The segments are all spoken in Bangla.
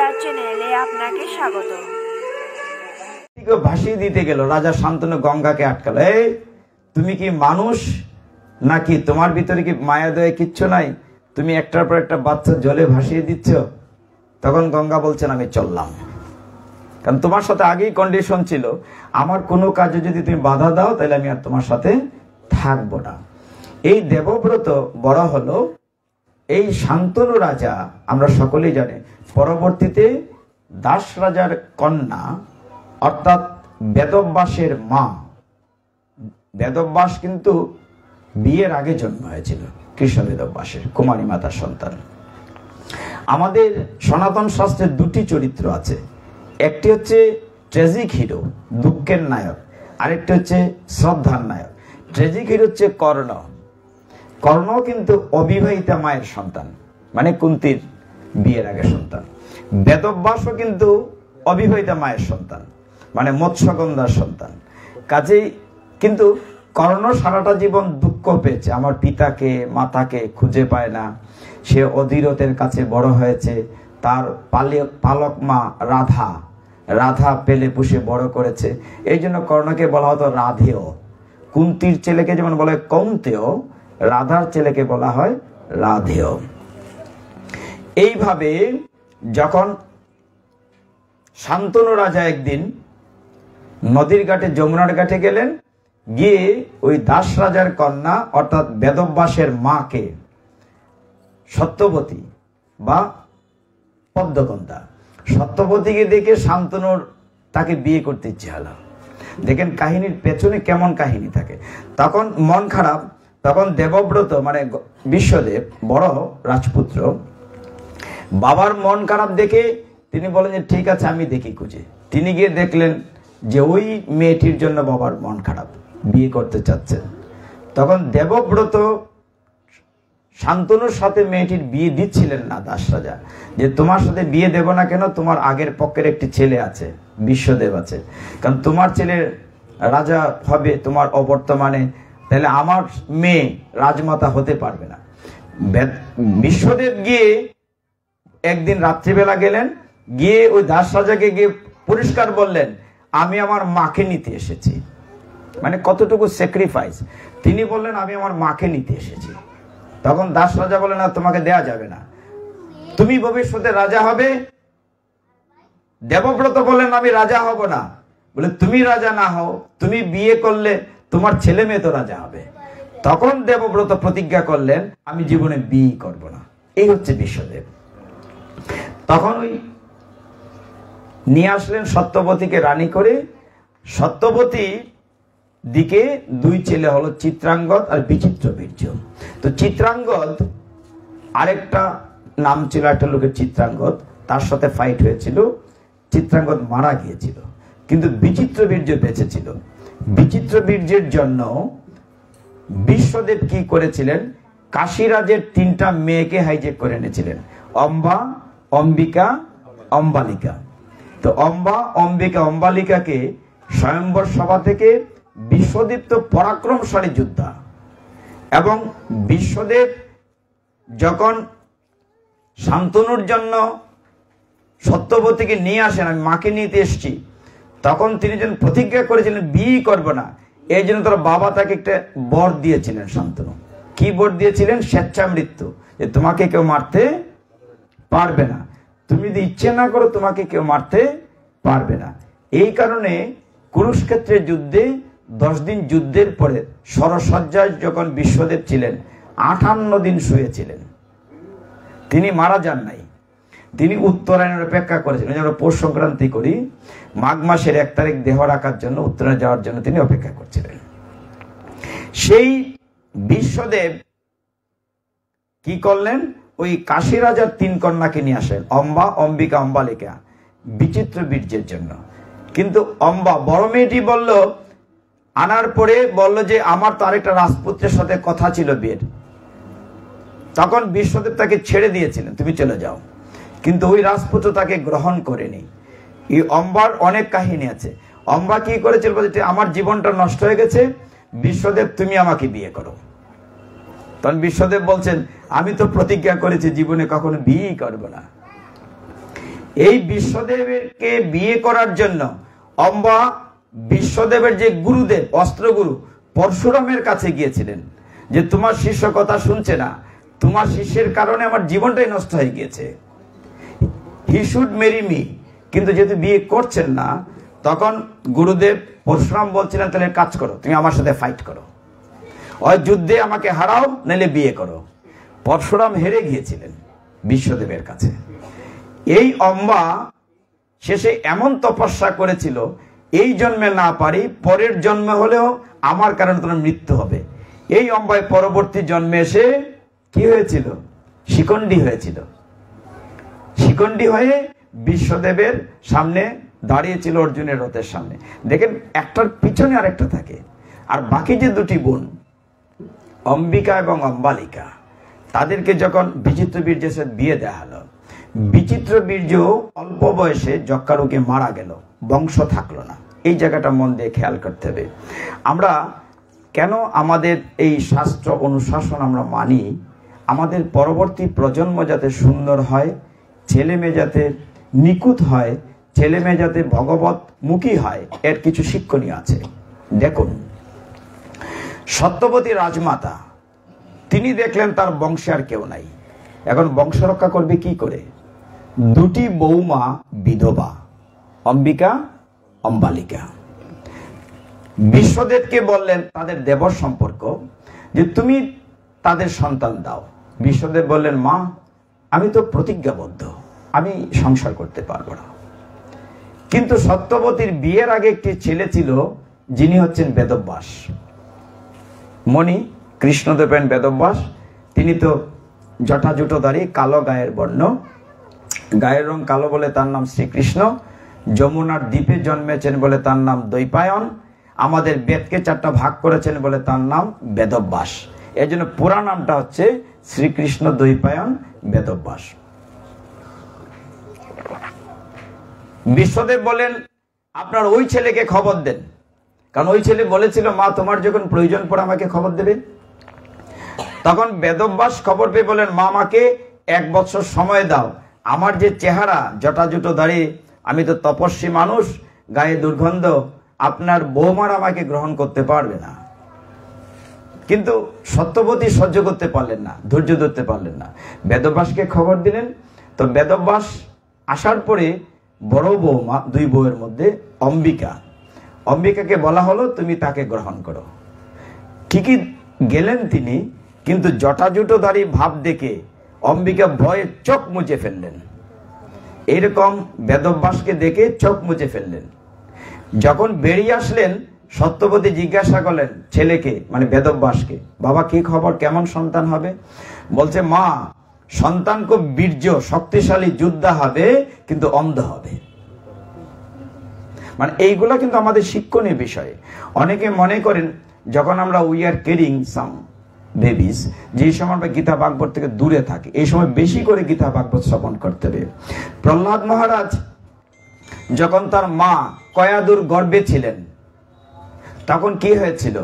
বিদ্যার চ্যানেলে আপনাকে স্বাগত। ভাসিয়ে দিতে গেল রাজা শান্তনু গঙ্গাকে আটকালো। এই তুমি কি মানুষ নাকি? তোমার ভিতরে কি মায়া দয়া কিচ্ছু নাই? তুমি একটার পর একটা বাচ্চা জলে ভাসিয়ে দিচ্ছ। তখন গঙ্গা বলছেন আমি চললাম, কারণ তোমার সাথে আগেই কন্ডিশন ছিল, আমার কোনো কাজে যদি তুমি বাধা দাও তাহলে আমি আর তোমার সাথে থাকবো না। এই দেবব্রত বড় হলো। এই শান্তনু রাজা আমরা সকলেই জানি, পরবর্তীতে দাস রাজার কন্যা অর্থাৎ বেদব্যাসের মা। বেদব্যাস কিন্তু বিয়ের আগে জন্ম হয়েছিল, কৃষ্ণ বেদব্যাসের কুমারী মাতার সন্তান। আমাদের সনাতন শাস্ত্রের দুটি চরিত্র আছে, একটি হচ্ছে ট্রেজিক হিরো, দুঃখের নায়ক, আরেকটি হচ্ছে শ্রদ্ধার নায়ক। ট্রেজিক হিরো হচ্ছে কর্ণ। কর্ণ কিন্তু অবিবাহিতা মায়ের সন্তান, মানে কুন্তির বিয়ের আগে সন্তান। বেদব্যাসও কিন্তু অবিবাহিতা মায়ের সন্তান, মানে মৎস্যগন্ধার সন্তান। কাজেই কিন্তু কর্ণ সারাটা জীবন দুঃখ পেয়েছে, আমার পিতাকে মাতাকে খুঁজে পায় না। সে অধীরথের কাছে বড় হয়েছে, তার পালক মা রাধা পেলে পুষে বড় করেছে। এই জন্য কর্ণকে বলা হতো রাধেয়। কুন্তির ছেলেকে যেমন বলা হয় কৌন্তেয়, রাধার ছেলেকে বলা হয় রাধেয়। এইভাবে যখন শান্তনু রাজা একদিন নদীর ঘাটে, যমুনার ঘাটে গেলেন, গিয়ে ওই দাস রাজার কন্যা অর্থাৎ বেদব্যাসের মাকে, সত্যবতী বা পদ্মগন্ধা, সত্যবতীকে দেখে শান্তনুর তাকে বিয়ে করতে ইচ্ছে হলো। দেখেন কাহিনীর পেছনে কেমন কাহিনী থাকে। তখন মন খারাপ, তখন দেবব্রত মানে বিশ্বদেব বড় রাজপুত্র, বাবার মন খারাপ দেখে তিনি বলেন যে ঠিক আছে আমি দেখি খুঁজে। তিনি গিয়ে দেখলেন যে ওই মেয়েটির জন্য বাবার মন খারাপ, বিয়ে করতে চাচ্ছেন। তখন দেবব্রত শান্তনুর সাথে মেয়েটির বিয়ে দিচ্ছিলেন না দাস রাজা, যে তোমার সাথে বিয়ে দেব না কেন, তোমার আগের পক্ষের একটি ছেলে আছে, বিশ্বদেব আছে, কারণ তোমার ছেলে রাজা হবে তোমার অবর্তমানে, তাহলে আমার মেয়ে রাজমাতা হতে পারবে না। বিশ্বদেব গিয়ে একদিন রাত্রিবেলা গেলেন, গিয়ে ওই দাস রাজাকে গিয়ে পরিষ্কার বললেন আমি আমার মাকে নিতে এসেছি। মানে কতটুকু স্যাক্রিফাইস। তিনি বললেন আমি আমার মাকে নিতে এসেছি। তখন দাস রাজা বললেন না, তোমাকে দেয়া যাবে না, তুমি ভবিষ্যতে রাজা হবে। দেবব্রত বললেন আমি রাজা হব না। বলে তুমি রাজা না হও, তুমি বিয়ে করলে তোমার ছেলে মেয়ে তো রাজা হবে। তখন দেবব্রত প্রতিজ্ঞা করলেন আমি জীবনে বিয়ে করব না। এই হচ্ছে বিশ্বদেব। তখন ওই নিয়ে আসলেন সত্যবতীকে রানী করে। সত্যবতী দিকে দুই ছেলে হলো, চিত্রাঙ্গদ আর বিচিত্রবীর্য। তো চিত্রাঙ্গদ, আরেকটা নাম ছিল একটা লোকের চিত্রাঙ্গদ, তার সাথে ফাইট হয়েছিল, চিত্রাঙ্গদ মারা গিয়েছিল, কিন্তু বিচিত্রবীর্য বেঁচে ছিল। বিচিত্রবীর্যের জন্য বিশ্বদেব কি করেছিলেন, কাশীরাজের 3টা মেয়েকে হাইজেক করে এনেছিলেন, অম্বা, অম্বিকা, অম্বালিকা। তো অম্বা, অম্বিকা, অম্বালিকাকে স্বয়ম্বর সভা থেকে বিশ্বদেব তো পরাক্রমশালী যোদ্ধা, এবং বিশ্বদেব যখন শান্তনুর জন্য সত্যবতীকে নিয়ে আসেন, আমি মাকে নিতে এসছি, তখন তিনি যেন প্রতিজ্ঞা করেছিলেন বিয়ে করব না। এই জন্য তার বাবা তাকে একটা বর দিয়েছিলেন শান্তনু। কি বর দিয়েছিলেন? স্বেচ্ছা মৃত্যু, যে তোমাকে কেউ মারতে পারবে না, তুমি যদি ইচ্ছে না করো তোমাকে কেউ মারতে পারবে না। এই কারণে কুরুক্ষেত্রের যুদ্ধে 10 দিন যুদ্ধের পরে সরসজ্জায় যখন বিশ্বদেব ছিলেন, 58 দিন শুয়েছিলেন, তিনি মারা যান নাই। তিনি উত্তরায়ণের অপেক্ষা করেছিলেন। আমরা পৌষ সংক্রান্তি করি, মাঘ মাসের 1 তারিখ দেহ রাখার জন্য, উত্তরায়ণ যাওয়ার জন্য তিনি অপেক্ষা করছিলেন। সেই বিশ্বদেব কি করলেন, ওই কাশী রাজার 3 কন্যাকে নিয়ে আসেন, অম্বা, অম্বিকা, অম্বালিকা, বিচিত্রবীর্যের জন্য। কিন্তু অম্বা বড় মেয়েটি বলল, আনার পরে বলল যে আমার তো আরেকটা রাজপুত্রের সাথে কথা ছিল বিয়ের। তখন বিশ্বদেব তাকে ছেড়ে দিয়েছিলেন, তুমি চলে যাও, কিন্তু ওই রাজপুত্র তাকে গ্রহণ করেনি। এই অম্বার অনেক কাহিনী আছে। অম্বা কি করেছিল, বলছে আমার জীবনটা নষ্ট হয়ে গেছে, বিশ্বদেব তুমি আমাকে বিয়ে করো। তখন বিশ্বদেব বলছেন আমি তো প্রতিজ্ঞা করেছি জীবনে কখনো বিয়ে করব না। এই বিশ্বদেবকে বিয়ে করার জন্য অম্বা বিশ্বদেবের যে গুরুদেব অস্ত্রগুরু পরশুরামের কাছে গিয়েছিলেন যে তোমার শিষ্য কথা শুনছে না, তোমার শিষ্যের কারণে আমার জীবনটাই নষ্ট হয়ে গিয়েছে, হি শুড মেরি মি। কিন্তু যেহেতু বিয়ে করছেন না, তখন গুরুদেব পরশুরাম বলছিলেন তাহলে কাজ করো, তুমি আমার সাথে ফাইট করো, ওই যুদ্ধে আমাকে হারাও নাহলে বিয়ে করো। পরশুরাম হেরে গিয়েছিলেন বিশ্বদেবের কাছে। এই অম্বা শেষে এমন তপস্যা করেছিল, এই জন্মে না পারি পরের জন্মে হলেও আমার কারণে তোমার মৃত্যু হবে। এই অম্বায় পরবর্তী জন্মে এসে কি হয়েছিল? শিখণ্ডী হয়েছিল। শিখণ্ডী হয়ে বিশ্বদেবের সামনে দাঁড়িয়েছিল, অর্জুনের রথের সামনে। দেখেন একটার পিছনে আরেকটা থাকে। আর বাকি যে দুটি বোন অম্বিকা এবং অম্বালিকা, তাদেরকে যখন বিচিত্র বীর্যের সাথে বিয়ে দেওয়া হলো, বিচিত্র বীর্য অল্প বয়সে যক্ষ্মারোগে মারা গেল, বংশ থাকলো না। এই জায়গাটা মন দিয়ে খেয়াল করতে হবে। আমরা কেন আমাদের এই শাস্ত্র অনুশাসন আমরা মানি? আমাদের পরবর্তী প্রজন্ম যাতে সুন্দর হয়, ছেলে মেয়ে যাতে নিখুঁত হয়, ছেলে মেয়ে যাতে ভগবত মুখী হয়, এর কিছু শিক্ষণীয় আছে। দেখুন, সত্যবতী রাজমাতা তিনি দেখলেন তার বংশে আর কেউ নাই, এখন বংশ রক্ষা করবে কি করে? দুটি বৌমা বিধবা, অম্বিকা অম্বালিকা। বিশ্বদেবকে বললেন তাদের দেবর সম্পর্ক যে তুমি তাদের সন্তান দাও। বিশ্বদেব বললেন মা আমি তো প্রতিজ্ঞাবদ্ধ, আমি সংসার করতে পারবো না। কিন্তু সত্যবতীর বিয়ের আগে একটি ছেলে ছিল, যিনি হচ্ছেন বেদব্যাস মণি, কৃষ্ণদেবেন বেদব্যাস। তিনি তো জটাজুটোধারী, কালো গায়ের বর্ণ, গায়ের রং কালো বলে তার নাম শ্রীকৃষ্ণ। যমুনার দ্বীপে জন্মেছেন বলে তার নাম দ্বৈপায়ন। আমাদের বেদকে 4টা ভাগ করেছেন বলে তার নাম বেদব্যাস। এর জন্য পুরা নামটা হচ্ছে শ্রীকৃষ্ণ দ্বৈপায়ন বেদব্যাস। বিশ্বদেব বলেন আপনার ওই ছেলেকে খবর দেন, কারণ ওই ছেলে বলেছিল মা তোমার যখন প্রয়োজন পড়ে আমাকে খবর দেবে। তখন বেদব্যাস খবর পেয়ে বলেন মা আমাকে 1 বছর সময় দাও, আমার যে চেহারা জটাজুটো দাঁড়িয়ে, আমি তো তপস্বী মানুষ, গায়ে দুর্গন্ধ, আপনার বৌমার আমাকে গ্রহণ করতে পারবে না। কিন্তু সত্যবতী সহ্য করতে পারলেন না, ধৈর্য ধরতে পারলেন না। বেদব্যাসকে খবর দিলেন। তো বেদব্যাস আসার পরে বড় বৌমা, 2 বউয়ের মধ্যে অম্বিকাকে বলা হলো তুমি তাকে গ্রহণ করো। ঠিকই গেলেন তিনি, কিন্তু জটাজুটোধারী ভাব দেখে অম্বিকা ভয়ে চোখ মুছে ফেললেন। এরকম বেদব্যাসকে দেখে চোখ মুছে ফেললেন। যখন বেরিয়ে আসলেন, সত্যবতী জিজ্ঞাসা করলেন ছেলেকে, মানে বেদব্যাসকে, বাবা কি খবর, কেমন সন্তান হবে? বলছে মা সন্তান খুব বীর্য শক্তিশালী যোদ্ধা হবে, কিন্তু অন্ধ হবে। মানে এইগুলা কিন্তু আমাদের শিক্ষণীয় বিষয়। অনেকে মনে করেন যখন আমরা we are carrying some babies, যে সময় আমরা গীতা ভাগবত থেকে দূরে থাকি, এই সময় বেশি করে গীতা ভাগবত শ্রবণ করতে হবে। প্রহ্লাদ মহারাজ যখন তার মা কয়াদুর গর্ভে ছিলেন, তখন কি হয়েছিল?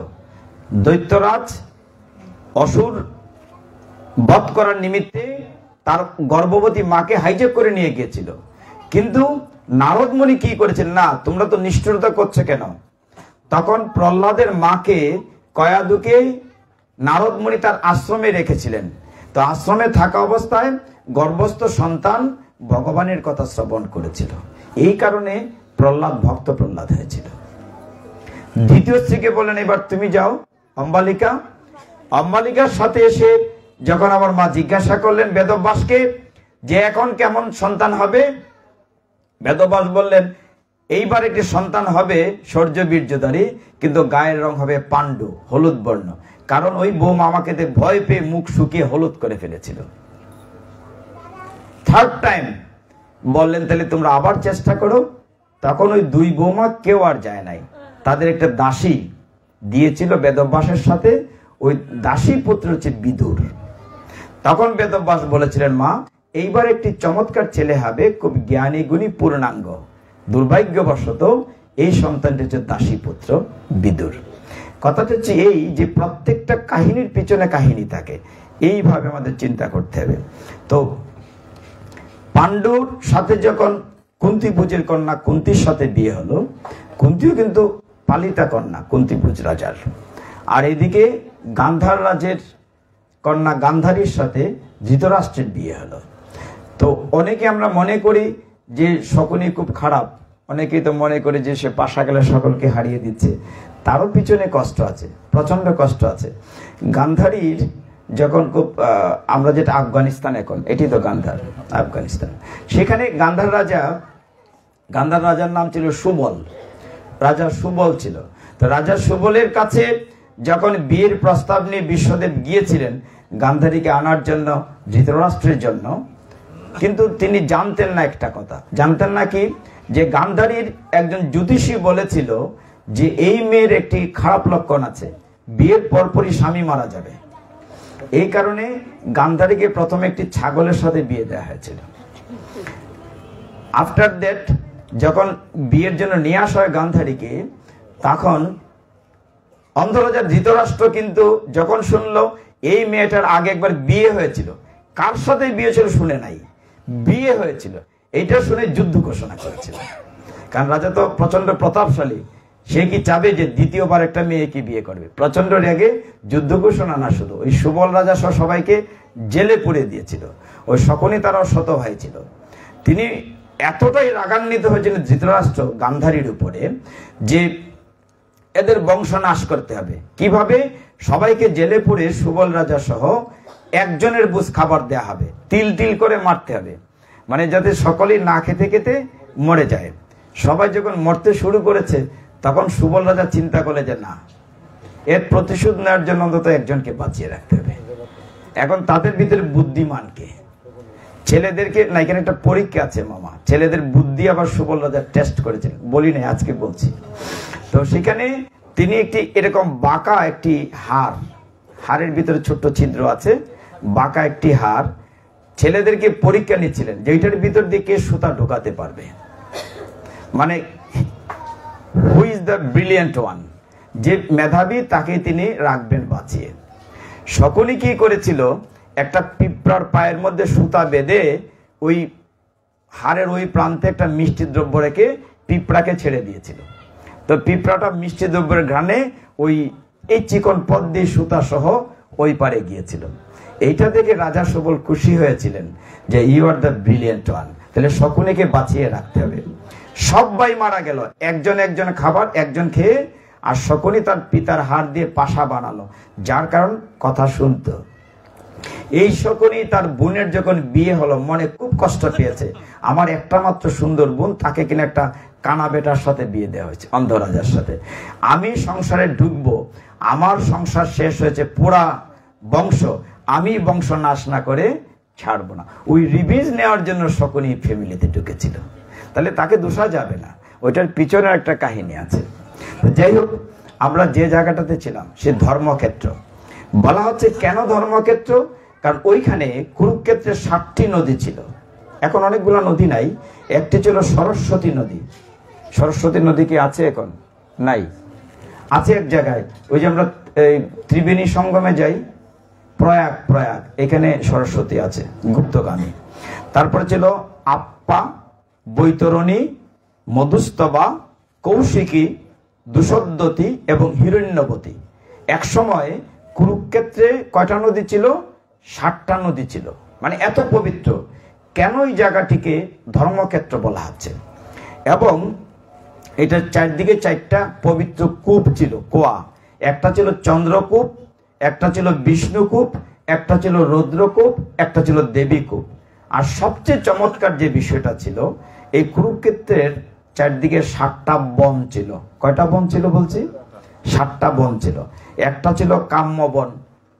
দৈত্যরাজ অসুর বধ করার নিমিত্তে তার গর্ভবতী মাকে হাইজ্যাক করে নিয়ে গিয়েছিল। কিন্তু নারদ মুনি কি করেছেন, না তোমরা তো নিষ্ঠুরতা করছো কেন? তখন প্রহ্লাদের মাকে কয়াদুকে নারদ মুনি তার আশ্রমে রেখেছিলেন। তো আশ্রমে থাকা অবস্থায় গর্ভস্থ সন্তান ভগবানের কথা শ্রবণ করেছিল। এই কারণে প্রহ্লাদ ভক্ত প্রহ্লাদ হয়েছিল। দ্বিতীয় স্ত্রীকে বললেন এবার তুমি যাও অম্বালিকা। অম্বালিকার সাথে এসে যখন আমার মা জিজ্ঞাসা করলেন বেদব্যাসকে যে এখন কেমন সন্তান হবে, বেদব্যাস বললেন এইবার একটি সন্তান হবে শৌর্য বীর্যধারী, কিন্তু গায়ের রং হবে পাণ্ডু, হলুদ বর্ণ। কারণ ওই বৌমা আমাকে ভয় পেয়ে মুখ শুকিয়ে হলুদ করে ফেলেছিল। 3rd টাইম বললেন তাহলে তোমরা আবার চেষ্টা করো। তখন ওই 2 বৌমা কেউ আর যায় নাই, তাদের একটা দাসী দিয়েছিল বেদব্যাসের সাথে। ওই দাসী পুত্র হচ্ছে বিদুর। তখন বেদব্যাস বলেছিলেন মা এইবার একটি চমৎকার ছেলে হবে, খুব জ্ঞানী গুণী পূর্ণাঙ্গ। দুর্ভাগ্যবশত এই সন্তানটি হচ্ছে দাসী পুত্র বিদুর। কথাটা হচ্ছে এই যে প্রত্যেকটা কাহিনীর পিছনে কাহিনী থাকে, এইভাবে আমাদের চিন্তা করতে হবে। তো পাণ্ডুর সাথে যখন কুন্তিভোজের কন্যা কুন্তির সাথে বিয়ে হলো, কুন্তিও কিন্তু পালিতা কন্যা কুন্তিভোজ রাজার, আর এদিকে গান্ধার রাজের কন্যা গান্ধারীর সাথে ধৃতরাষ্ট্রের বিয়ে হলো। তো অনেকে আমরা মনে করি যে শকুনি খুব খারাপ, অনেকেই তো মনে করে যে সে পাশা গেলে সকলকে হারিয়ে দিচ্ছে। তারও পিছনে কষ্ট আছে, প্রচন্ড কষ্ট আছে। গান্ধারীর যখন খুব আমরা যেটা আফগানিস্তান, এখন এটি তো গান্ধার আফগানিস্তান, সেখানে গান্ধার রাজার নাম ছিল সুবল, রাজা সুবল ছিল। তো রাজা সুবলের কাছে যখন বিয়ের প্রস্তাব নিয়ে বিশ্বদেব গিয়েছিলেন গান্ধারীকে আনার জন্য, ধৃতরাষ্ট্রের জন্য, কিন্তু তিনি জানতেন না একটা কথা, জানতেন না কি, যে গান্ধারীর একজন জ্যোতিষী বলেছিল যে এই মেয়ের একটি খারাপ লক্ষণ আছে, বিয়ের পরপরই স্বামী মারা যাবে। এই কারণে গান্ধারীকে প্রথমে একটি ছাগলের সাথে বিয়ে দেওয়া হয়েছিল। আফটার দ্যাট যখন বিয়ের জন্য নিয়ে আসা হয় গান্ধারীকে, তখন অন্ধরাজা ধৃতরাষ্ট্র কিন্তু যখন শুনলো এই মেয়েটার আগে একবার বিয়ে হয়েছিল, কার সাথে বিয়ে ছিল শুনে নাই, বিয়ে হয়েছিল, এইটা শুনে যুদ্ধ ঘোষণা করেছিল। কারণ রাজা তো প্রচন্ড প্রতাপশালী, সে কি চাবে যে দ্বিতীয়বার একটা মেয়েকে বিয়ে করবে? প্রচন্ড রেগে যুদ্ধ ঘোষণা না শুধু, ওই সুবল রাজা সহ সবাইকে জেলে পুড়ে দিয়েছিল। ওই শকুনি তারাও শত ভাই ছিল। তিনি এতটাই রাগান্বিত হয়েছিলেন ধৃতরাষ্ট্র গান্ধারীর উপরে যে এদের বংশ নাশ করতে হবে। কিভাবে? সবাইকে জেলে পুড়ে সুবল রাজা সহ একজনের বুঝ খাবার দেয়া হবে, তিল তিল করে মারতে হবে, মানে যাতে সকলেই না খেতে খেতে মরে যায়। সবাই যখন মরতে শুরু করেছে তখন সুবল রাজা চিন্তা করলে যে না, এর প্রতিশোধ নেওয়ার জন্য অন্তত একজনকে বাঁচিয়ে রাখতে হবে। এখন তাদের ভিতরে বুদ্ধিমানকে, ছেলেদেরকে না, এখানে একটা পরীক্ষা আছে মামা, ছেলেদের বুদ্ধি আবার সুবল রাজা টেস্ট করেছিলেন, বলি নাই আজকে বলছি। তো সেখানে তিনি একটি এরকম বাঁকা একটি হাড়ের ভিতরে ছোট্ট ছিদ্র আছে, বাঁকা একটি হাড়, ছেলেদেরকে পরীক্ষা নিচ্ছিলেন যে এইটার ভিতর দিয়ে কে সুতা ঢোকাতে পারবে, মানে who is the brilliant one, যে মেধাবী তাকে তিনি রাখবেন বাঁচিয়ে। শকুনি কি করেছিল, একটা পিঁপড়ার পায়ের মধ্যে সুতা বেঁধে ওই হাড়ের ওই প্রান্তে একটা মিষ্টি দ্রব্য রেখে পিঁপড়াকে ছেড়ে দিয়েছিল। তো পিঁপড়াটা মিষ্টি দ্রব্যের ঘ্রাণে ওই এই চিকন পথ দিয়ে সুতা সহ ওই পারে গিয়েছিল। এইটা থেকে রাজা সুবল খুশি হয়েছিলেন যে you are the brilliant one, তাহলে শকুনিকে বাঁচিয়ে রাখতে হবে। সবাই মারা গেল, একজন খাবার একজন খেয়ে, আর শকুনি তার পিতার হাড় দিয়ে পাশা বানালো, যার কারণ কথা শুনতো। এই শকুনি তার বোনের যখন বিয়ে হলো মনে খুব কষ্ট পেয়েছে, আমার একটা মাত্র সুন্দর বোন, তাকে কিনা একটা কানা বেটার সাথে বিয়ে দেওয়া হয়েছে, অন্ধরাজার সাথে। আমি সংসারে ঢুকবো, আমার সংসার শেষ হয়েছে, পুরা বংশ, আমি বংশ নাশ না করে ছাড়বো না। ওই রিভিজ নেওয়ার জন্য শকুনি ফ্যামিলিতে ঢুকেছিল, তাহলে তাকে দোষা যাবে না, ওইটার পিছনে একটা কাহিনী আছে। যাই হোক, আমরা যে জায়গাটাতে ছিলাম সে ধর্মক্ষেত্র। বলা হচ্ছে কেন ধর্মক্ষেত্র, কারণ ওইখানে কুরুক্ষেত্রে 7টি নদী ছিল, এখন অনেকগুলো নদী নাই। একটি ছিল সরস্বতী নদী। সরস্বতী নদী কি আছে এখন? নাই, আছে এক জায়গায়, ওই যে আমরা ত্রিবেণী সঙ্গমে যাই, প্রয়াগ, এখানে সরস্বতী আছে, গুপ্তগামী। তারপরে ছিল আপ্পা, বৈতরণী, মধুস্তবা, কৌশিকী, দুষদ্বতী এবং হিরণ্যবতী। এক সময় কুরুক্ষেত্রে কয়টা নদী ছিল? 7টা নদী ছিল, মানে এত পবিত্র। কেন এই জায়গাটিকে ধর্মক্ষেত্র বলা হচ্ছে? এবং এটার চারদিকে 4টা পবিত্র কূপ ছিল, কোয়া। একটা ছিল চন্দ্রকূপ, একটা ছিল বিষ্ণুকূপ, একটা ছিল রুদ্রকূপ, একটা ছিল দেবীকূপ। আর সবচেয়ে চমৎকার যে বিষয়টা ছিল, এই কুরুক্ষেত্রের চারদিকে 7টা বন ছিল। কয়টা বন ছিল বলছি? 7টা বন ছিল। একটা ছিল কাম্যবন,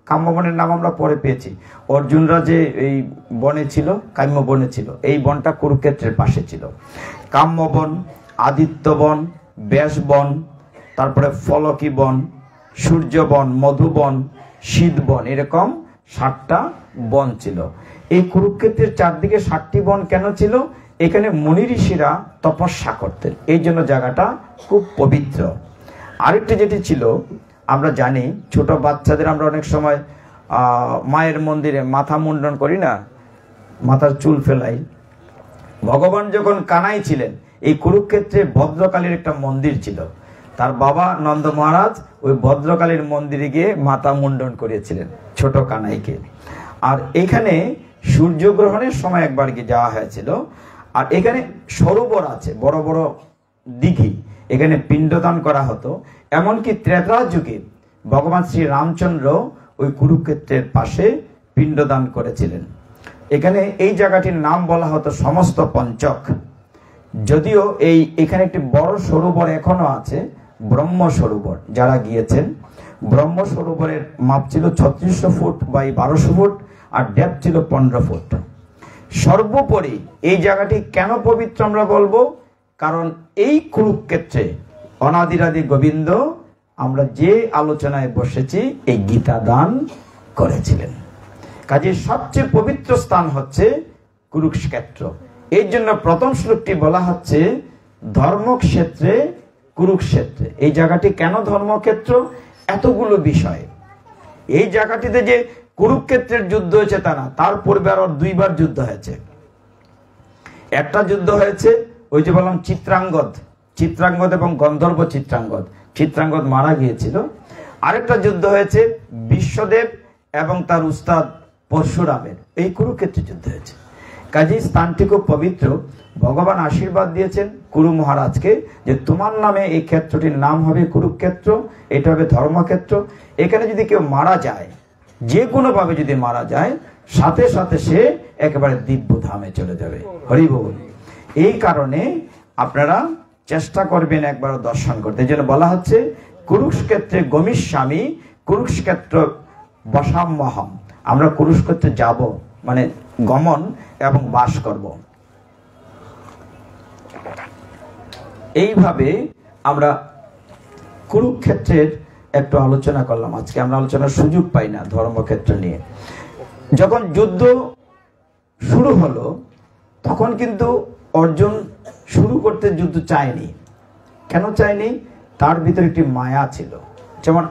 কাম্যবনের নাম আমরা পরে পেয়েছি। অর্জুনরা যে এই বনে ছিল, কাম্য বনে ছিল, এই বনটা কুরুক্ষেত্রের পাশে ছিল। কাম্যবন, আদিত্যবন, ব্যাসবন, তারপরে ফলকী বন, সূর্যবন, মধুবন, শীতবন, এরকম 7টা বন ছিল। এই কুরুক্ষেত্রের চারদিকে 7টি বন কেন ছিল? এখানে মুনি ঋষিরা তপস্যা করতেন, এই জন্য জায়গাটা খুব পবিত্র। আরেকটি যেটি ছিল, আমরা জানি ছোট বাচ্চাদের আমরা অনেক সময় মায়ের মন্দিরে মাথা মুন্ডন করি না, মাথার চুল ফেলাই, ভগবান যখন কানাই ছিলেন, এই কুরুক্ষেত্রে ভদ্রকালীর একটা মন্দির ছিল। তার বাবা নন্দ মহারাজ ওই ভদ্রকালীর মন্দিরে গিয়ে মাথা মুন্ডন করেছিলেন ছোট কানাইকে। আর এখানে সূর্যগ্রহণের সময় একবার গিয়ে যাওয়া হয়েছিল। আর এখানে সরোবর আছে, বড় বড় দিঘি, এখানে পিণ্ডদান করা হতো। এমনকি ত্রেতা যুগে ভগবান শ্রী রামচন্দ্র ওই কুরুক্ষেত্রের পাশে পিণ্ডদান করেছিলেন। এখানে এই জায়গাটির নাম বলা হতো সমস্ত পঞ্চক। যদিও এখানে একটি বড় সরোবর এখনো আছে, ব্রহ্ম সরোবর। যারা গিয়েছেন, ব্রহ্ম সরোবরের মাপ ছিল 3600 ফুট বাই 1200 ফুট, আর ডেপথ ছিল 15 ফুট। সর্বোপরি এই জায়গাটি কেন পবিত্র আমরা বলবো, কারণ এই কুরুক্ষেত্রে অনাদিরাদি গোবিন্দ, আমরা যে আলোচনায় বসেছি, এই গীতা দান করেছিলেন। কাজে সবচেয়ে পবিত্র স্থান হচ্ছে কুরুক্ষেত্র। এই জন্য প্রথম শ্লোকটি বলা হচ্ছে ধর্মক্ষেত্রে কুরুক্ষেত্রে। এই জায়গাটি কেন ধর্মক্ষেত্র, এতগুলো বিষয়। এই জায়গাটিতে যে কুরুক্ষেত্রের যুদ্ধ হয়েছে তা না, তার পূর্বে আরো 2বার যুদ্ধ হয়েছে। একটা যুদ্ধ হয়েছে ওই যে বললাম চিত্রাঙ্গদ এবং গন্ধর্ব চিত্রাঙ্গদ মারা গিয়েছিল। আরেকটা যুদ্ধ হয়েছে বিশ্বদেব এবং তার উস্তাদ পরশুরামের, এই কুরুক্ষেত্রে যুদ্ধ হয়েছে। কাজেই স্থানটি খুব পবিত্র। ভগবান আশীর্বাদ দিয়েছেন কুরু মহারাজকে যে তোমার নামে এই ক্ষেত্রটির নাম হবে কুরুক্ষেত্র, এটা হবে ধর্মক্ষেত্র। এখানে যদি কেউ মারা যায়, যে কোনো ভাবে যদি মারা যায়, সাথে সাথে সে একেবারে দিব্য ধামে চলে যাবে। হরি বল। এই কারণে আপনারা চেষ্টা করবেন একবার দর্শন করতে। এই জন্য বলা হচ্ছে কুরুক্ষেত্রে গমিষ্যামি কুরুক্ষেত্র বসাম্যহম। আমরা কুরুক্ষেত্রে যাব, মানে গমন এবং বাস করব। এইভাবে আমরা কুরুক্ষেত্রের একটু আলোচনা করলাম। আজকে আমরা আলোচনার সুযোগ পাই না ধর্মক্ষেত্র নিয়ে। যখন যুদ্ধ শুরু হলো, তখন কিন্তু অর্জুন শুরু করতে যুদ্ধ চায়নি। কেন চায়নি? তার ভিতরে একটি মায়া ছিল। যেমন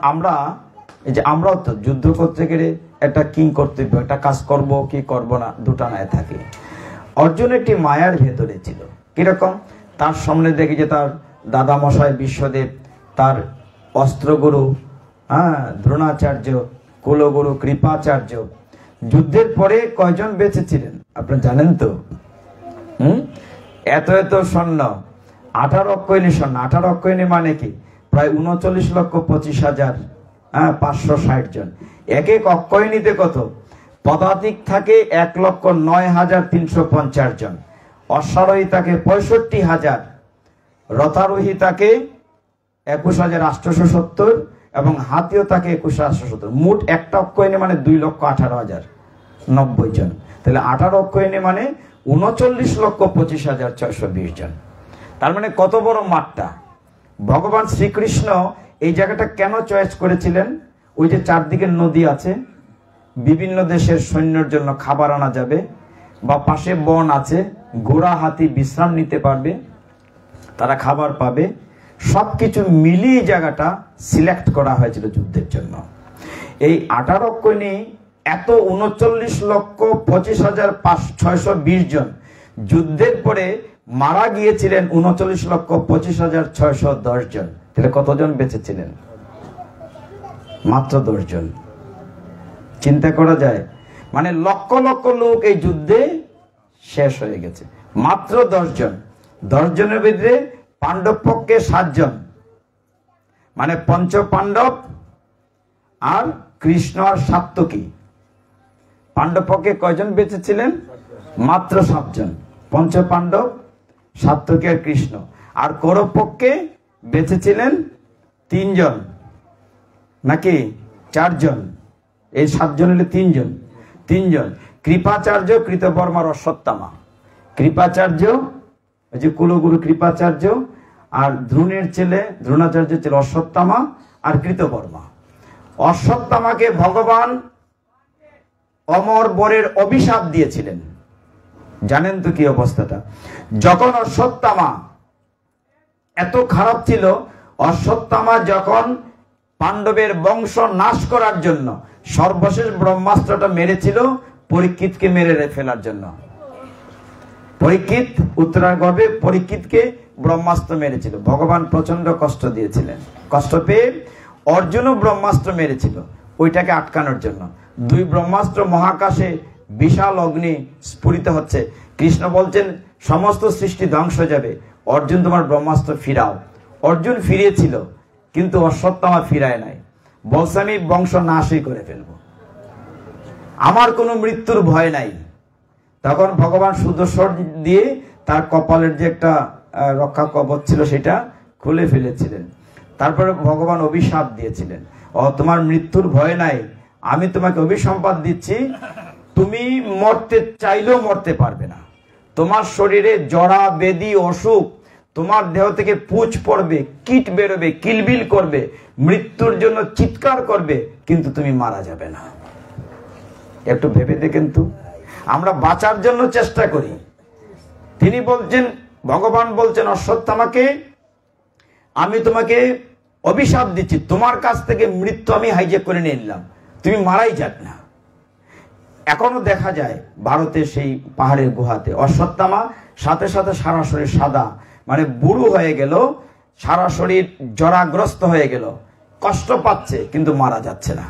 আমরাও তো যুদ্ধ করতে গেলে একটা কিং কর্তব্য, একটা কাজ করব কি করব না, দুটা নায় থাকে। অর্জুন একটি মায়ার ভেতরে ছিল। কিরকম? তার সামনে দেখে যে তার দাদা মশাই বিশ্বদেব, তার অস্ত্রগুরু দ্রোণাচার্য, কুলগুরু কৃপাচার্য, যুদ্ধের পরে কয়জন বেঁচেছিলেন আপনারা জানেন তো? এত সৈন্য, 18 অক্ষয়ণী সৈন্য। 18 অক্ষয়ণী মানে কি? প্রায় 39,25,560 জন। এক অক্ষয়ণীতে কত? পদাতিক থাকে 1,09,350 জন, অশ্বারোহী থাকে 65,000, রথারোহী থাকে 21,870 এবং হাতিও থাকে 21,870। মোট একটা অক্ষয়ণী মানে 2,18,090 জন। তাহলে 18 অক্ষয়ণী মানে 39,25,620 জন। তার মানে কত বড় মাঠটা। ভগবান শ্রীকৃষ্ণ এই জায়গাটা কেন চয়েস করেছিলেন? ওই যে চারদিকে নদী আছে, বিভিন্ন দেশের সৈন্যের জন্য খাবার আনা যাবে, বা পাশে বন আছে, ঘোড়া হাতি বিশ্রাম নিতে পারবে, তারা খাবার পাবে। সবকিছু মিলিয়ে জায়গাটা সিলেক্ট করা হয়েছিল যুদ্ধের জন্য। এই 18 অক্ষয়ণী এত 39,25,620 জন যুদ্ধের পরে মারা গিয়েছিলেন 39,25,610 জন। তাহলে কতজন বেঁচেছিলেন? মাত্র 10 জন। চিন্তা করা যায়? মানে লক্ষ লক্ষ লোক এই যুদ্ধে শেষ হয়ে গেছে, মাত্র 10 জন। 10 জনের ভিতরে পাণ্ডব পক্ষে 7 জন, মানে পঞ্চ পাণ্ডব আর কৃষ্ণ আর সাত্যকী। পাণ্ডব পক্ষে কয়জন বেঁচেছিলেন? মাত্র 7 জন। পঞ্চ পাণ্ডব, সাত্যকী আর কৃষ্ণ। আর কৌরব পক্ষে বেঁচেছিলেন 3 জন, নাকি 4 জন? এই 7 জন হলে 3 জন। 3 জন কৃপাচার্য, কৃতবর্মার অশ্বত্থামা। কৃপাচার্য ওই যে কুলগুরু কৃপাচার্য, আর দ্রোণের ছেলে দ্রোণাচার্যের ছেলে অশ্বত্থামা আর কৃতবর্মা। অশ্বত্থামাকে ভগবান অমর বরের অভিশাপ দিয়েছিলেন। জানেন তো কি অবস্থাটা? যখন অশ্বত্থামা এত খারাপ ছিল, অশ্বত্থামা যখন পাণ্ডবের বংশ নাশ করার জন্য সর্বশেষ ব্রহ্মাস্ত্রটা মেরেছিল পরীক্ষিতকে মেরে ফেলার জন্য। পরীক্ষিত উত্তরার গর্ভে পরীক্ষিতকে ব্রহ্মাস্ত্র মেরেছিল, ভগবান প্রচন্ড কষ্ট দিয়েছিলেন। কষ্ট পেয়ে অর্জুনও ব্রহ্মাস্ত্র মেরেছিল ওইটাকে আটকানোর জন্য। দুই ব্রহ্মাস্ত্র মহাকাশে বিশাল অগ্নি স্ফুরিত হচ্ছে। কৃষ্ণ বলছেন সমস্ত সৃষ্টি ধ্বংস হয়ে যাবে, অর্জুন তোমার ব্রহ্মাস্ত্র ফিরাও। অর্জুন ফিরিয়েছিল কিন্তু অশ্বত্থামা ফিরায় নাই, বলছে আমি বংশ নাশই করে ফেলবো, আমার কোনো মৃত্যুর ভয় নাই। তখন ভগবান সুদর্শন দিয়ে তার কপালের যে একটা রক্ষা কবচ ছিল সেটা খুলে ফেলেছিলেন। তারপরে ভগবান অভিশাপ দিয়েছিলেন, ও তোমার মৃত্যুর ভয় নাই, আমি তোমাকে অভিসম্পাদ দিচ্ছি, তুমি মরতে চাইলেও মরতে পারবে না। তোমার শরীরে জরা বেদি অসুখ, তোমার দেহ থেকে পুঁজ পড়বে, কীট বেরোবে, কিলবিল করবে, মৃত্যুর জন্য চিৎকার করবে, কিন্তু তুমি মারা যাবে না। একটু ভেবে দেখেন তো, আমরা বাঁচার জন্য চেষ্টা করি। তিনি বলছেন, ভগবান বলছেন অশ্বত্থামাকে, আমি তোমাকে অভিশাপ দিচ্ছি, তোমার কাছ থেকে মৃত্যু আমি হাইজ্যাক করে নিয়ে নিলাম, তুমি মারাই যাক না। এখনো দেখা যায় ভারতে সেই পাহাড়ের গুহাতে অশ্বত্থামা সাথে সাথে সারা শরীর সাদা, মানে বুড়ো হয়ে গেল, সারা শরীর জরাগ্রস্ত হয়ে গেল, কষ্ট পাচ্ছে কিন্তু মারা যাচ্ছে না।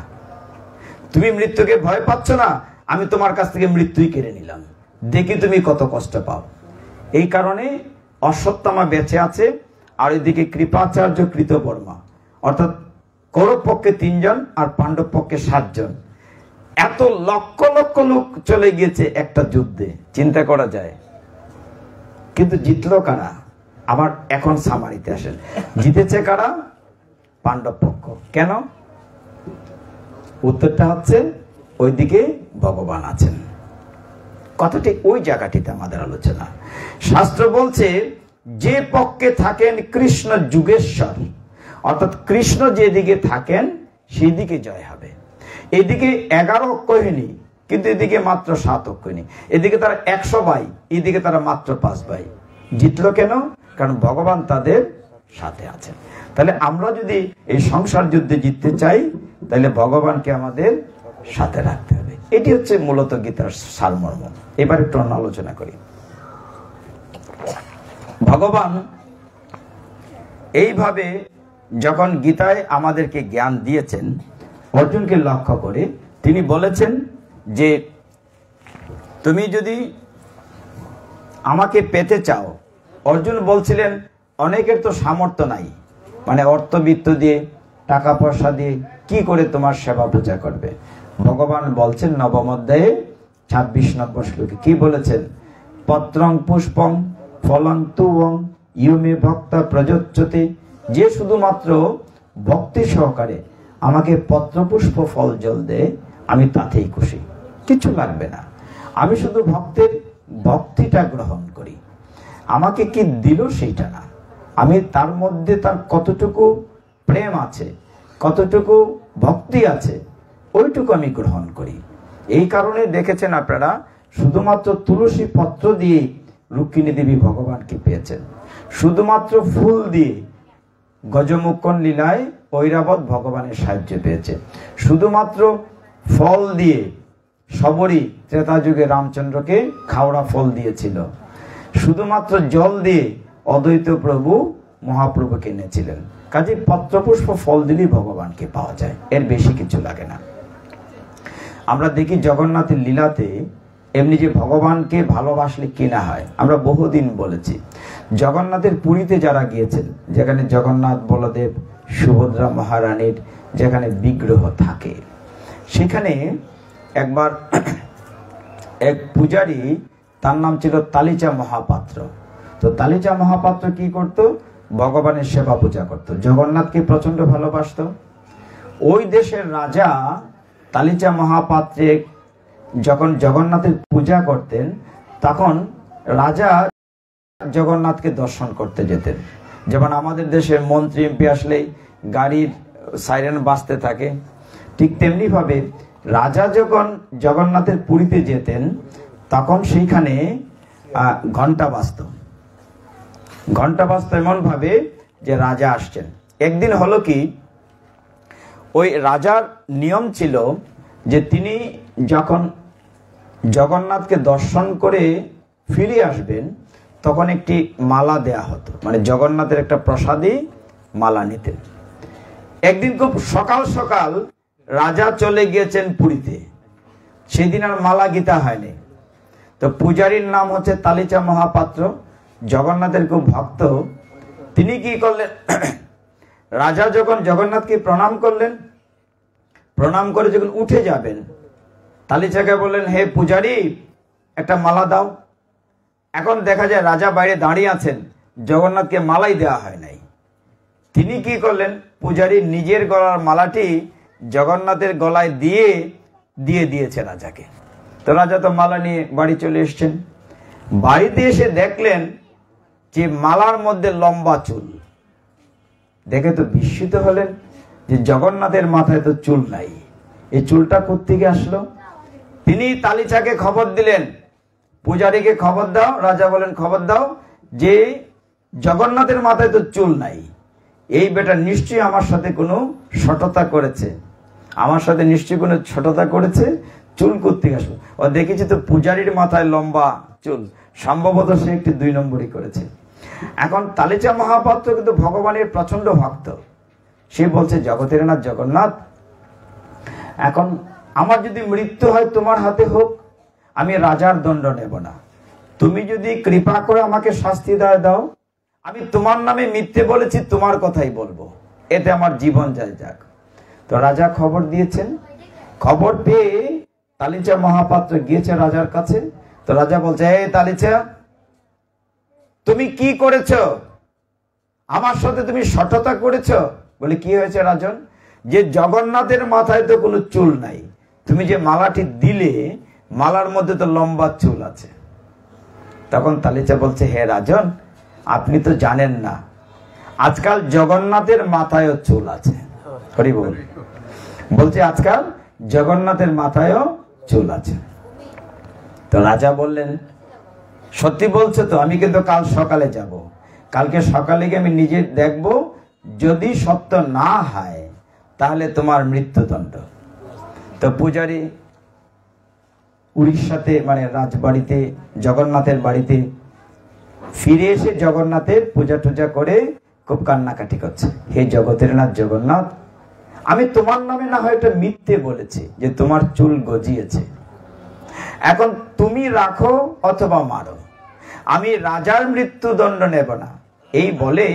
তুমি মৃত্যুকে ভয় পাচ্ছ না, আমি তোমার কাছ থেকে মৃত্যুই কেড়ে নিলাম, দেখি তুমি কত কষ্ট পাও। এই কারণে অশ্বত্থামা বেঁচে আছে। আর এদিকে কৃপাচার্য কৃতবর্মা, অর্থাৎ কৌরব পক্ষে 3 জন আর পাণ্ডব পক্ষে 7 জন, এত লক্ষ লক্ষ লোক চলে গিয়েছে একটা যুদ্ধে, চিন্তা করা যায়। কিন্তু জিতলো কারা? আবার এখন সামারিতে আসেন, জিতেছে কারা? পাণ্ডব পক্ষ। কেন? উত্তরটা হচ্ছে ওইদিকে ভগবান আছেন। কথাটি ওই জায়গাটিতে আমাদের আলোচনা। শাস্ত্র বলছে যে পক্ষে থাকেন কৃষ্ণ যুগেশ্বর, অর্থাৎ কৃষ্ণ যেদিকে থাকেন সেই দিকে জয় হবে। এদিকে 11 অক্ষয়হীনী, কিন্তু এদিকে মাত্র 7 অক্ষয়হীনী। এদিকে তারা 100 ভাই, এদিকে তারা মাত্র 5 ভাই। জিতলো কেন? কারণ ভগবান তাদের সাথে আছেন। তাহলে আমরা যদি এই সংসার যুদ্ধে জিততে চাই, তাহলে ভগবানকে আমাদের সাথে রাখতে হবে। এটি হচ্ছে মূলত গীতার সারমর্ম। এবার একটু অন্য আলোচনা করি। ভগবান এইভাবে যখন গীতায় আমাদেরকে জ্ঞান দিয়েছেন অর্জুনকে লক্ষ্য করে, তিনি বলেছেন যে তুমি যদি আমাকে পেতে চাও, অর্জুন বলছিলেন অনেকের তো সামর্থ্য নাই, মানে অর্থবিত্ত দিয়ে টাকা পয়সা দিয়ে কি করে তোমার সেবা পূজা করবে। ভগবান বলছেন নবম অধ্যায়ে 26 নম্বর শ্লোকে কি বলেছেন? পত্রং পুষ্পং ফলং তুবং ইউমে ভক্তা প্রযোচ্যতে, যে শুধুমাত্র ভক্তি সহকারে আমাকে পত্রপুষ্প ফল জল দেয়, আমি তাতেই খুশি, কিছু লাগবে না। আমি শুধু ভক্তের ভক্তিটা গ্রহণ করি, আমাকে কি দিল সেইটা না, আমি তার মধ্যে তার কতটুকু প্রেম আছে, কতটুকু ভক্তি আছে, ওইটুকু আমি গ্রহণ করি। এই কারণে দেখেছেন আপনারা, শুধুমাত্র তুলসী পত্র দিয়ে রুক্মিণী দেবী ভগবানকে পেয়েছেন, শুধুমাত্র ফুল দিয়ে গজমুক্কন লীলায় ঐরাবত ভগবানের সাহায্য পেয়েছে, শুধুমাত্র ফল দিয়ে শবরী ত্রেতা যুগে রামচন্দ্রকে খাওড়া ফল দিয়েছিল, শুধুমাত্র জল দিয়ে অদ্বৈত প্রভু মহাপ্রভুকে এনেছিলেন। কাজে পত্রপুষ্প ফল দিলেই ভগবানকে পাওয়া যায়, এর বেশি কিছু লাগে না। আমরা দেখি জগন্নাথের লীলাতে এমনি যে ভগবানকে ভালোবাসলে কিনা হয়, আমরা বহুদিন বলেছি। জগন্নাথের পুরীতে যারা গিয়েছেন, যেখানে জগন্নাথ বলদেব সুভদ্রা মহারানীর যেখানে বিগ্রহ থাকে, সেখানে একবার এক পূজারী, তার নাম ছিল তালিচা মহাপাত্র। তো তালিচা মহাপাত্র কি করত? ভগবানের সেবা পূজা করত, জগন্নাথকে প্রচন্ড ভালোবাসত। ওই দেশের রাজা তালিচা মহাপাত্রে যখন জগন্নাথের পূজা করতেন, তখন রাজা জগন্নাথকে দর্শন করতে যেতেন। যেমন আমাদের দেশের মন্ত্রী এমপি আসলেই গাড়ির সাইরেন বাজতে থাকে, ঠিক তেমনি ভাবে রাজা যখন জগন্নাথের পুরীতে যেতেন, তখন সেইখানে ঘন্টা বাজত। ঘন্টা বাজত এমন ভাবে যে রাজা আসছেন। একদিন হলো কি, ওই রাজার নিয়ম ছিল যে তিনি যখন জগন্নাথকে দর্শন করে ফিরে আসবেন তখন একটি মালা দেয়া হতো, মানে জগন্নাথের একটা প্রসাদী মালা নিতেন। একদিন খুব সকাল সকাল রাজা চলে গিয়েছেন পুরীতে, সেদিন আর মালা গীতা হয়নি। তো পূজারীর নাম হচ্ছে তালিচা মহাপাত্র, জগন্নাথের খুব ভক্ত। তিনি কি করলেন, রাজা যখন জগন্নাথকে প্রণাম করলেন, প্রণাম করে যখন উঠে যাবেন, তালিচাকে বললেন, হে পূজারী একটা মালা দাও। এখন দেখা যায় রাজা বাইরে দাঁড়িয়ে আছেন, জগন্নাথকে মালাই দেওয়া হয় নাই। তিনি কি করলেন, পূজারী নিজের গলার মালাটি জগন্নাথের গলায় দিয়ে দিয়েছে রাজাকে। তো রাজা তো মালা নিয়ে বাড়ি চলে এসছেন। বাড়িতে এসে দেখলেন যে মালার মধ্যে লম্বা চুল। দেখে তো বিস্মিত হলেন যে জগন্নাথের মাথায় তো চুল নাই, এই চুলটা কোত্থেকে আসলো। তিনি তালিচাকে খবর দিলেন, পূজারীকে খবর দাও। রাজা বলেন, খবর দাও যে জগন্নাথের মাথায় তো চুল নাই, এই বেটা নিশ্চয়ই আমার সাথে কোনো সটতা করেছে, আমার সাথে নিশ্চয়ই কোনো সটতা করেছে, চুল কোত্থেকে আসলো। ও দেখেছি তো পূজারীর মাথায় লম্বা চুল, সম্ভবত সে একটি 2 নম্বরই করেছে। এখন তালিচা মহাপাত্র কিন্তু ভগবানের প্রচন্ড ভক্ত। সে বলছে, জগতের নাথ জগন্নাথ, এখন আমার যদি মৃত্যু হয় তোমার হাতে হোক, আমি রাজার দণ্ড নেব না। তুমি যদি কৃপা করে আমাকে শাস্তি দাও, আমি তোমার নামে মিথ্যে বলেছি, তোমার কথাই বলবো, এতে আমার জীবন যায় যাক। তো রাজা খবর দিয়েছেন। খবর পেয়ে তালিচা মহাপাত্র গিয়েছে রাজার কাছে। তো রাজা বলছে, হে তালিচা, তুমি কি করেছ? আমার সাথে তুমি সটতা করেছ। বলে, কি হয়েছে রাজন? যে জগন্নাথের মাথায় তো কোনো চুল নাই, তুমি যে মালাটি দিলে মালার মধ্যে তো লম্বা চুল আছে। তখন তালিচা বলছে, হে রাজন, আপনি তো জানেন না, আজকাল জগন্নাথের মাথায়ও চুল আছে। হরি বল। বলছে, আজকাল জগন্নাথের মাথায়ও চুল আছে। তো রাজা বললেন, সত্যি বলছো তো? আমি কিন্তু কাল সকালে যাব, কালকে সকালে গিয়ে আমি নিজে দেখব, যদি সত্য না হয় তাহলে তোমার মৃত্যুদণ্ড। তো পূজারী উড়িষ্যাতে, মানে রাজবাড়িতে, জগন্নাথের বাড়িতে ফিরে এসে জগন্নাথের পূজা টুজা করে খুব কান্নাকাটি করছে। হে জগতের নাথ জগন্নাথ, আমি তোমার নামে না হয় এটা মিথ্যে বলেছি যে তোমার চুল গজিয়েছে, এখন তুমি রাখো অথবা মারো, আমি রাজার মৃত্যুদণ্ড নেব না। এই বলে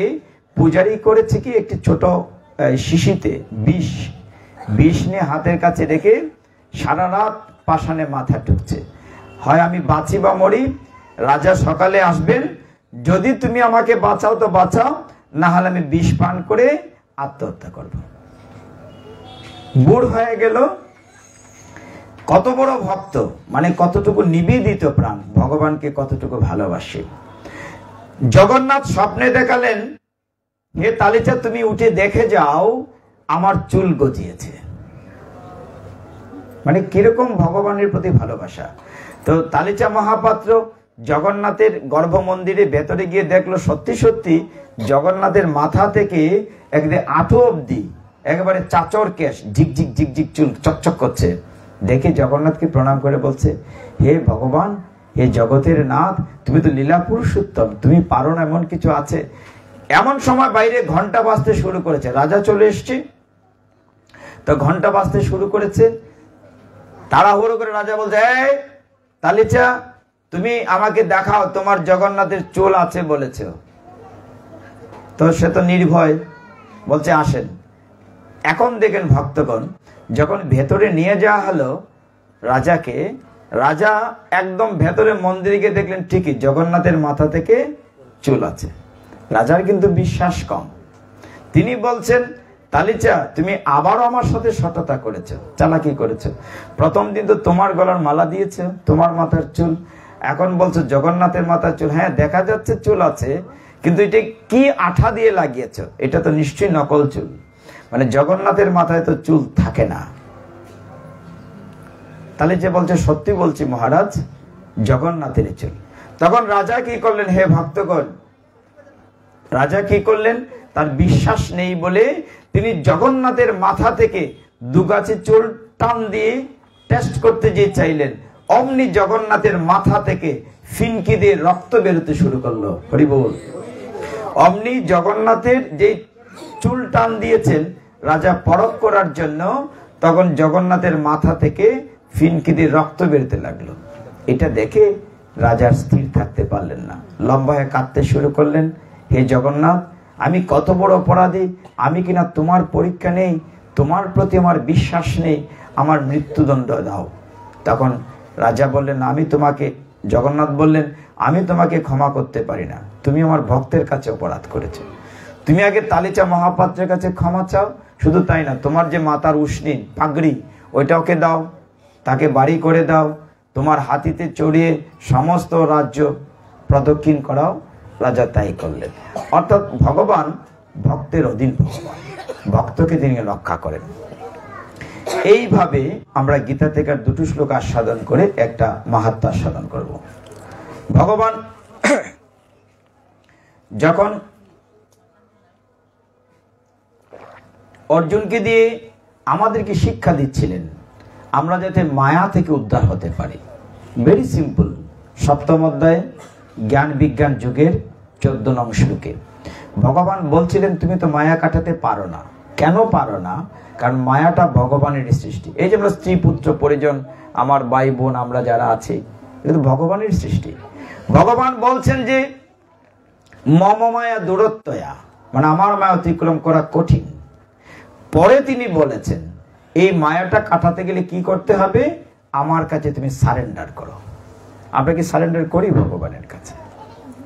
পূজারী করেছে কি, একটি ছোট শিশিতে বিষ নিয়ে হাতের কাছে রেখে সারা রাত পাষাণে মাথা ঠুকছে, হয় আমি বাঁচি বা মরি, রাজা সকালে আসবেন, যদি তুমি আমাকে বাঁচাও তো বাঁচাও, না হলে আমি বিষ পান করে আত্মহত্যা করব। বুড় হয়ে গেল, কত বড় ভক্ত, মানে কতটুকু নিবেদিত প্রাণ, ভগবানকে কতটুকু ভালোবাসে। জগন্নাথ স্বপ্নে দেখালেন, হে তালিচা, তুমি উঠে দেখে যাও আমার চুল গজিয়েছে। মানে কিরকম ভগবানের প্রতি ভালোবাসা। তো তালিচা মহাপাত্র জগন্নাথের গর্ভ মন্দিরে ভেতরে গিয়ে দেখলো, সত্যি সত্যি জগন্নাথের মাথা থেকে একদম আঁঠু অব্দি একেবারে চাচর কেশ, ঝিকঝিক ঝিকঝিক চুল চকচক করছে। দেখে জগন্নাথকে প্রণাম করে বলছে, হে ভগবান, হে জগতের নাথ, তুমি তো লীলা পুরুষোত্তম, তুমি পারো না এমন কিছু আছে। এমন সময় বাইরে ঘন্টা বাজতে শুরু করেছে, রাজা চলে এসছে। তো ঘন্টা বাজতে শুরু করেছে, তাড়াহুড়ো করে রাজা বলছে, এই তালিচা, তুমি আমাকে দেখাও তোমার জগন্নাথের চুল আছে বলেছ। তো সে তো নির্ভয় বলছে, আসেন। এখন দেখেন ভক্তগণ, যখন ভেতরে নিয়ে যাওয়া হলো রাজাকে, রাজা একদম ভেতরে মন্দিরে গিয়ে দেখলেন ঠিকই জগন্নাথের মাথা থেকে চুল আছে। রাজার কিন্তু বিশ্বাস কম। তিনি বলছেন, তালিচা, তুমি আবারও আমার সাথে সততা করেছো, চালাকি করেছো। প্রথম দিন তো তোমার গলার মালা দিয়েছো, তোমার মাথার চুল, এখন বলছো জগন্নাথের মাথার চুল। হ্যাঁ, দেখা যাচ্ছে চুল আছে, কিন্তু এটা কি আঠা দিয়ে লাগিয়েছো? এটা তো নিশ্চয়ই নকল চুল, মানে জগন্নাথের মাথায় তো চুল থাকে না। তালিচা বলছে, সত্যি বলছি মহারাজ, জগন্নাথের চুল। তখন রাজা কি করলেন, হে ভক্তগণ, রাজা কি করলেন, তার বিশ্বাস নেই বলে তিনি জগন্নাথের মাথা থেকে দুগাছি চুল টান দিয়ে টেস্ট করতে যে চাইলেন, অমনি জগন্নাথের মাথা থেকে ফিনকি দিয়ে রক্ত বেরোতে শুরু করলো। হরি বল। অমনি জগন্নাথের যে চুল টান দিয়েছেন রাজা পরখ করার জন্য, তখন জগন্নাথের মাথা থেকে ফিনকি দিয়ে রক্ত বেরোতে লাগলো। এটা দেখে রাজা স্থির থাকতে পারলেন না, লম্বা হয়ে কাঁদতে শুরু করলেন, হে জগন্নাথ, আমি কত বড় অপরাধী, আমি কিনা তোমার পরীক্ষা নেই, তোমার প্রতি আমার বিশ্বাস নেই, আমার মৃত্যুদণ্ড দাও। তখন রাজা বললেন, আমি তোমাকে, জগন্নাথ বললেন, আমি তোমাকে ক্ষমা করতে পারি না, তুমি আমার ভক্তের কাছে অপরাধ করেছো। তুমি আগে তালিচা মহাপাত্রের কাছে ক্ষমা চাও, শুধু তাই না, তোমার যে মাতার উষ্ণীন পাগড়ি ওইটা ওকে দাও, তাকে বাড়ি করে দাও, তোমার হাতিতে চড়িয়ে সমস্ত রাজ্য প্রদক্ষিণ করাও। রাজা তাই করলেন। অর্থাৎ ভগবান ভক্তের অধীন, ভগবান ভক্তকে তিনি রক্ষা করেন। এইভাবে আমরা গীতা থেকে দুটো শ্লোক আস্বাদন করে একটা মাহাত্ম্য আস্বাদন করব। ভগবান যখন অর্জুনকে দিয়ে আমাদেরকে শিক্ষা দিচ্ছিলেন আমরা যাতে মায়া থেকে উদ্ধার হতে পারি, ভেরি সিম্পল। সপ্তম অধ্যায়ে জ্ঞান বিজ্ঞান যুগের 14 নং শ্লোকে ভগবান বলছিলেন, তুমি তো মায়া কাটাতে পারো না। কেন পারো না? কারণ মায়াটা ভগবানের সৃষ্টি। এই যে আমরা স্ত্রী পুত্র পরিজন, আমার ভাই বোন, আমরা যারা আছি, এটা তো ভগবানের সৃষ্টি। ভগবান বলছেন যে মম মায়া দূরত্বয়া, মানে আমার মায়া অতিক্রম করা কঠিন। পরে তিনি বলেছেন এই মায়াটা কাটাতে গেলে কি করতে হবে? আমার কাছে তুমি সারেন্ডার করো। আমরা কি সারেন্ডার করি ভগবানের কাছে?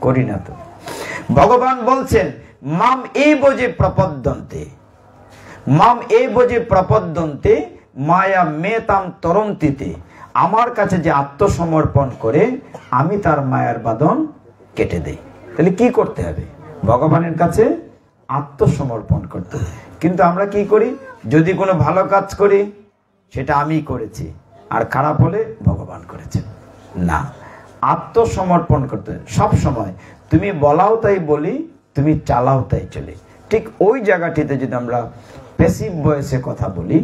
করি না তো। ভগবান বলছেন মাম এবজে প্রপদ্যন্তে, মাম এবজে প্রপদ্যন্তে মায়া মেতাম তরন্তিতে, আমার কাছে যে আত্মসমর্পণ করে আমি তার মায়ার বাঁধন কেটে দেই। তাহলে কি করতে হবে? ভগবানের কাছে আত্মসমর্পণ করতে হবে। কিন্তু আমরা কি করি? যদি কোনো ভালো কাজ করি সেটা আমি করেছি, আর খারাপ হলে ভগবান করেছেন। না, আত্মসমর্পণ করতে হবে সব সময়। তুমি বলাও তাই বলি, তুমি চালাও তাই চলি। ঠিক ওই জায়গাটিতে যদি আমরা প্যাসিভ ভয়েসে কথা বলি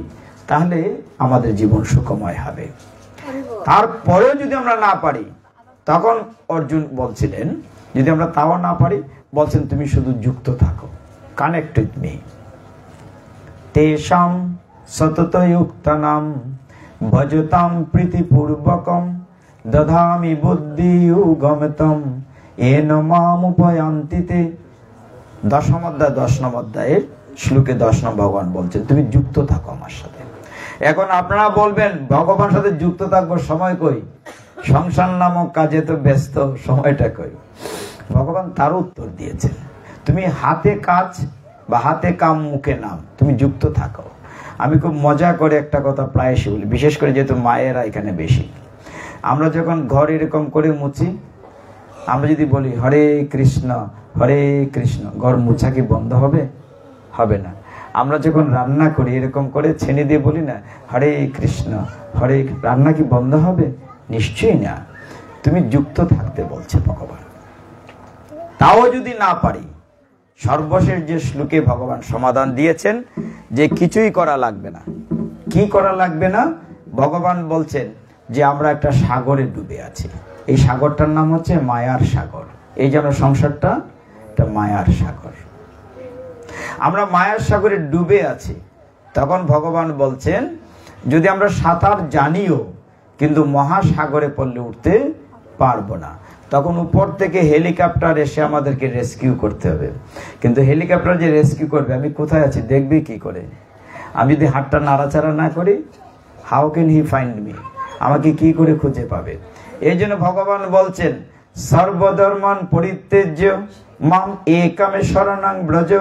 তাহলে আমাদের জীবন সুখময় হবে। তারপরেও যদি আমরা না পারি, তখন অর্জুন বলছিলেন, যদি আমরা তাও না পারি, বলছেন তুমি শুধু যুক্ত থাকো, কানেক্ট উইথ মি। তেষাম সততযুক্তানাম ভজতাম প্রীতিপূর্বকম দধামি বুদ্ধিযুগমতম এন মাম উপয়ান্তিতে। দশম অধ্যায় 10 নম্বর অধ্যায়ের শ্লোকে 10 নম্বর ভগবান বলছেন তুমি যুক্ত থাকো আমার সাথে। এখন আপনারা বলবেন ভগবানের সাথে যুক্ত থাকবো, সময় কই? সংসার নামক কাজে তো ব্যস্ত, সময়টা কই? ভগবান তার উত্তর দিয়েছেন, তুমি হাতে কাজ বা হাতে কাম মুখে নাম, তুমি যুক্ত থাকো। আমি খুব মজা করে একটা কথা প্রায়শই বলি, বিশেষ করে যেহেতু মায়েরা এখানে বেশি। আমরা যখন ঘর এরকম করে মুছি, আমরা যদি বলি হরে কৃষ্ণ হরে কৃষ্ণ, ঘর মুছা কি বন্ধ হবে? হবে না। আমরা যখন রান্না করি এরকম করে ছেনে দিয়ে বলি না হরে কৃষ্ণ হরে, রান্না কি বন্ধ হবে? নিশ্চয়ই না। তুমি যুক্ত থাকতে বলছে ভগবান। তাও যদি না পারি, সর্বশেষ যে শ্লোকে ভগবান সমাধান দিয়েছেন যে কিছুই করা লাগবে না। কি করা লাগবে না? ভগবান বলছেন যে আমরা একটা সাগরে ডুবে আছি, এই সাগরটার নাম হচ্ছে মায়ার সাগর। এই যেন সংসারটা একটা মায়ার সাগর, আমরা মায়ার সাগরে ডুবে আছি। তখন ভগবান বলছেন যদি আমরা সাঁতার জানিও কিন্তু মহাসাগরে পড়লে উঠতে পারবো না, তখন উপর থেকে হেলিকপ্টার এসে আমাদেরকে রেস্কিউ করতে হবে। কিন্তু হেলিকপ্টার যে রেস্কিউ করবে, আমি কোথায় আছি দেখবি কি করে? আমি যদি হাতটা নাড়াচাড়া না করি, how can he find me? আমাকে কি করে খুঁজে পাবে? এই জন্য ভগবান বলছেন সর্বধর্মান পরিত্যজ্য মাম একামে শরণং ব্রজ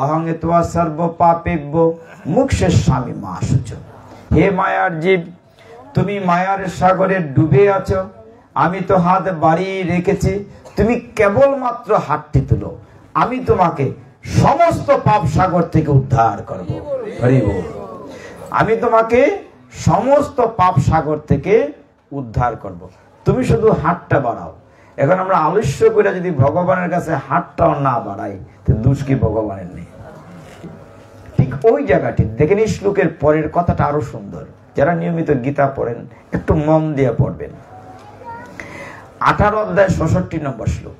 অহং ত্বা সর্ব পাপেভ্য মুক্ষেস্বামী মা শুচ। হে মায়ার জীব, তুমি মায়ার সাগরে ডুবে আছো, আমি তো হাত বাড়িয়ে রেখেছি, তুমি কেবলমাত্র হাতটি তুলো, আমি তোমাকে সমস্ত পাপ সাগর থেকে উদ্ধার করব। হরি বল। আমি তোমাকে সমস্ত পাপ সাগর থেকে উদ্ধার করব, তুমি শুধু হাতটা বাড়াও। এখন আমরা আলস্য করে যদি ভগবানের কাছে হাতটাও না বাড়াই, তো দোষ কি ভগবানের নেই? ঠিক ওই জায়গাটি দেখেন, এই শ্লোকের পরের কথাটা আরো সুন্দর। যারা নিয়মিত গীতা পড়েন একটু মন দিয়ে পড়বেন। 18 অধ্যায় 66 নম্বর শ্লোক,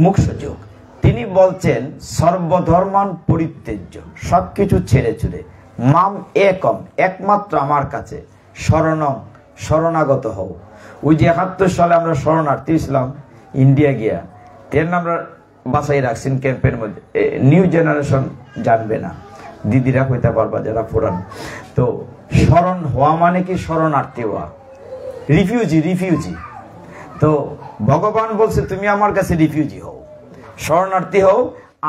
মুখ্যযোগ। তিনি বলছেন সর্বধর্মান পরিত্যাজ্য, সবকিছু ছেড়ে ছুড়ে মাম একম, একমাত্র আমার কাছে শরণম, শরণাগত হও। ওই যে 71 সালে আমরা শরণার্থী ইসলাম ইন্ডিয়া গিয়া ট্রেন আমরা বাসাই রাখছেন ক্যাম্পের মধ্যে, নিউ জেনারেশন জানবে না, দিদিরা কইতে পারবা যারা পুরান। তো শরণ হওয়া মানে কি? শরণার্থী হওয়া, রিফিউজি, রিফিউজি। তো ভগবান বলছে তুমি আমার কাছে রিফিউজি হও, শরণার্থী হও,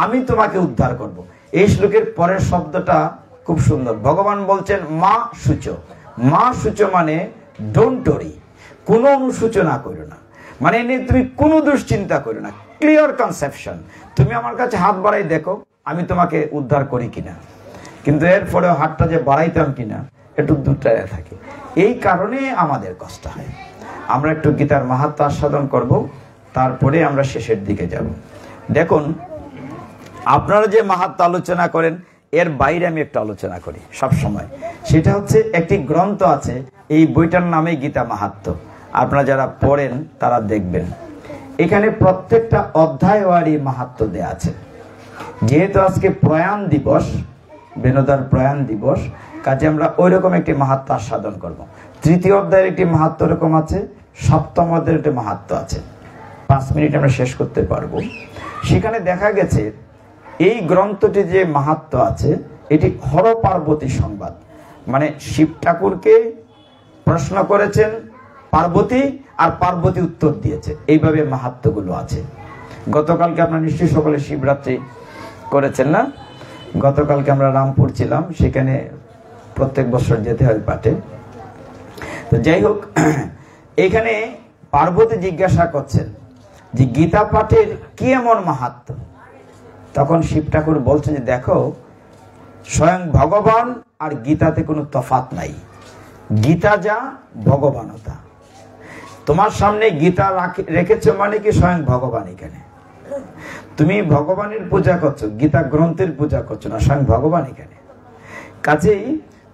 আমি তোমাকে উদ্ধার করব। এই শ্লোকের পরের শব্দটা খুব সুন্দর। ভগবান বলছেন মা সূচ, মা সূচ মানে ডোন্ট ওরি, কোনো অনুসূচনা করো না, মানে নিয়ে তুমি কোনো দুশ্চিন্তা করো না, ক্লিয়ার কনসেপশন। তুমি আমার কাছে হাত বাড়াই দেখো আমি তোমাকে উদ্ধার করি কিনা। কিন্তু এরপরেও হাতটা যে বাড়াইতাম কিনা একটু দুটায় থাকে। এই কারণে আমাদের কষ্ট হয়। আমরা একটু গীতার মাহাত্ম্য আস্বাদন করব, তারপরে আমরা শেষের দিকে যাব। দেখুন, আপনারা যে মাহাত্ম্য আলোচনা করেন এর বাইরে আমি একটা আলোচনা করি সব সময়। সেটা হচ্ছে একটি গ্রন্থ আছে, এই বইটার নামে গীতা মাহাত্ম্য। আপনারা যারা পড়েন তারা দেখবেন এখানে প্রত্যেকটা অধ্যায় ওয়ারি মাহাত্ম্য দেয়া আছে। যেহেতু আজকে প্রয়াণ দিবস, বেনদার প্রয়াণ দিবস, কাজে আমরা ওই রকম একটি মাহাত্ম্য আস্বাদন করব। 3য় অধ্যায়ের একটি মাহাত্ম্য এরকম আছে, 7ম অধ্যায়ের একটি মাহাত্ম্য আছে। 5 মিনিট আমরা শেষ করতে পারবো। সেখানে দেখা গেছে এই গ্রন্থটি যে মাহাত্ম্য আছে এটি হর পার্বতী সংবাদ, মানে শিব ঠাকুরকে প্রশ্ন করেছেন পার্বতী আর পার্বতী উত্তর দিয়েছে, এইভাবে মাহাত্ম্যগুলো আছে। গতকালকে আপনারা নিশ্চয়ই সকলে শিবরাত্রি করেছেন না? গতকালকে আমরা রামপুর ছিলাম, সেখানে প্রত্যেক বছর যেতে হয় পাঠে। তো যাই হোক, এখানে পার্বতী জিজ্ঞাসা করছেন যে গীতা পাঠের কি এমন মাহাত্ম্য? তখন শিব ঠাকুর বলছেন যে দেখো, স্বয়ং ভগবান আর গীতাতে কোনো তফাৎ নাই, গীতা যা ভগবানও তা। তোমার সামনে গীতা রেখেছো মানে কি স্বয়ং ভগবান এখানে। তুমি ভগবানের পূজা করছো, গীতা গ্রন্থের পূজা করছো না, স্বয়ং ভগবান এখানে। কাজেই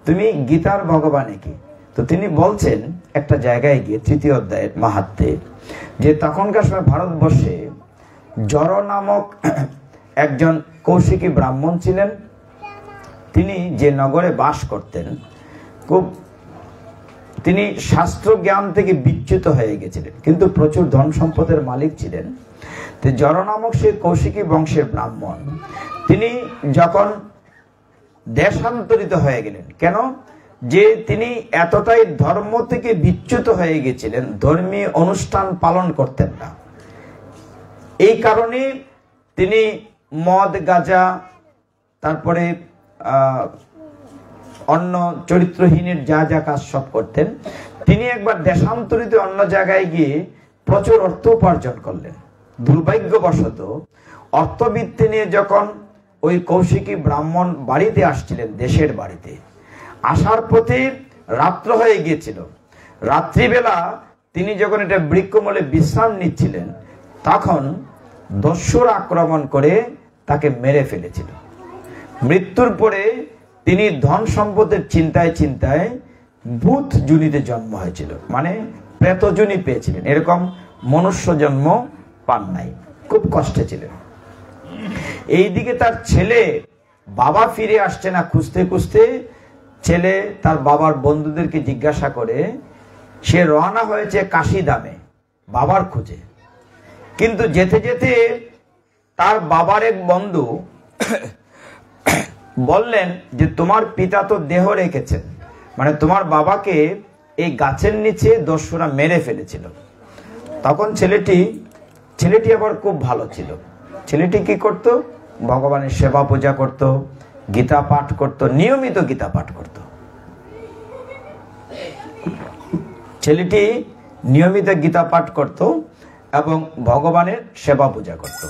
তুমি গীতার ভগবানে কি? তো তিনি বলছেন একটা জায়গায় গিয়ে 3য় অধ্যায়ের মাহাত্ম্যে যে তখনকার সময় ভারতবর্ষে জর নামক একজন কৌশিকী ব্রাহ্মণ ছিলেন। তিনি যে নগরে বাস করতেন, তিনি শাস্ত্র জ্ঞান থেকে বিচ্যুত হয়ে গেছিলেন, কিন্তু প্রচুর ধন সম্পদের মালিক ছিলেন। তো জর নামক সে কৌশিকী বংশের ব্রাহ্মণ, তিনি যখন দেশান্তরিত হয়ে গেলেন, কেন যে তিনি এতটাই ধর্ম থেকে বিচ্যুত হয়ে গেছিলেন, ধর্মীয় অনুষ্ঠান পালন করতেন না। এই কারণে তিনি মদ গাঁজা তারপরে অন্য চরিত্রহীনের যা যা কাজ সব করতেন। তিনি একবার দেশান্তরিত অন্য জায়গায় গিয়ে প্রচুর অর্থ উপার্জন করলেন। দুর্ভাগ্যবশত অর্থবৃত্তি নিয়ে যখন ওই কৌশিকী ব্রাহ্মণ বাড়িতে আসছিলেন, দেশের বাড়িতে আসার পথে রাত্র হয়ে গিয়েছিল। রাত্রিবেলা তিনি যখন এটা বৃক্ষমূলে বিশ্রাম নিচ্ছিলেন, তখন দস্যুরা আক্রমণ করে তাকে মেরে ফেলেছিল। মৃত্যুর পরে তিনি ধন সম্পদের চিন্তায় চিন্তায় ভূত জুনিতে জন্ম হয়েছিল, মানে প্রেতজুনি পেয়েছিলেন, এরকম মনুষ্য জন্ম পান নাই, খুব কষ্টে ছিলেন। এইদিকে তার ছেলে বাবা ফিরে আসছে না, খুঁজতে খুঁজতে ছেলে তার বাবার বন্ধুদেরকে জিজ্ঞাসা করে সে রওনা হয়েছে কাশিধামে বাবার খোঁজে। কিন্তু যেতে যেতে তার বাবার এক বন্ধু বললেন যে তোমার পিতা তো দেহ রেখেছেন, মানে তোমার বাবাকে এই গাছের নিচে দস্যুরা মেরে ফেলেছিল। তখন ছেলেটি আবার খুব ভালো ছিল। ছেলেটি কি করত? ভগবানের সেবা পূজা করত, গীতা পাঠ করত, নিয়মিত গীতা পাঠ করত। ছেলেটি নিয়মিত গীতা পাঠ করত এবং ভগবানের সেবা পূজা করত।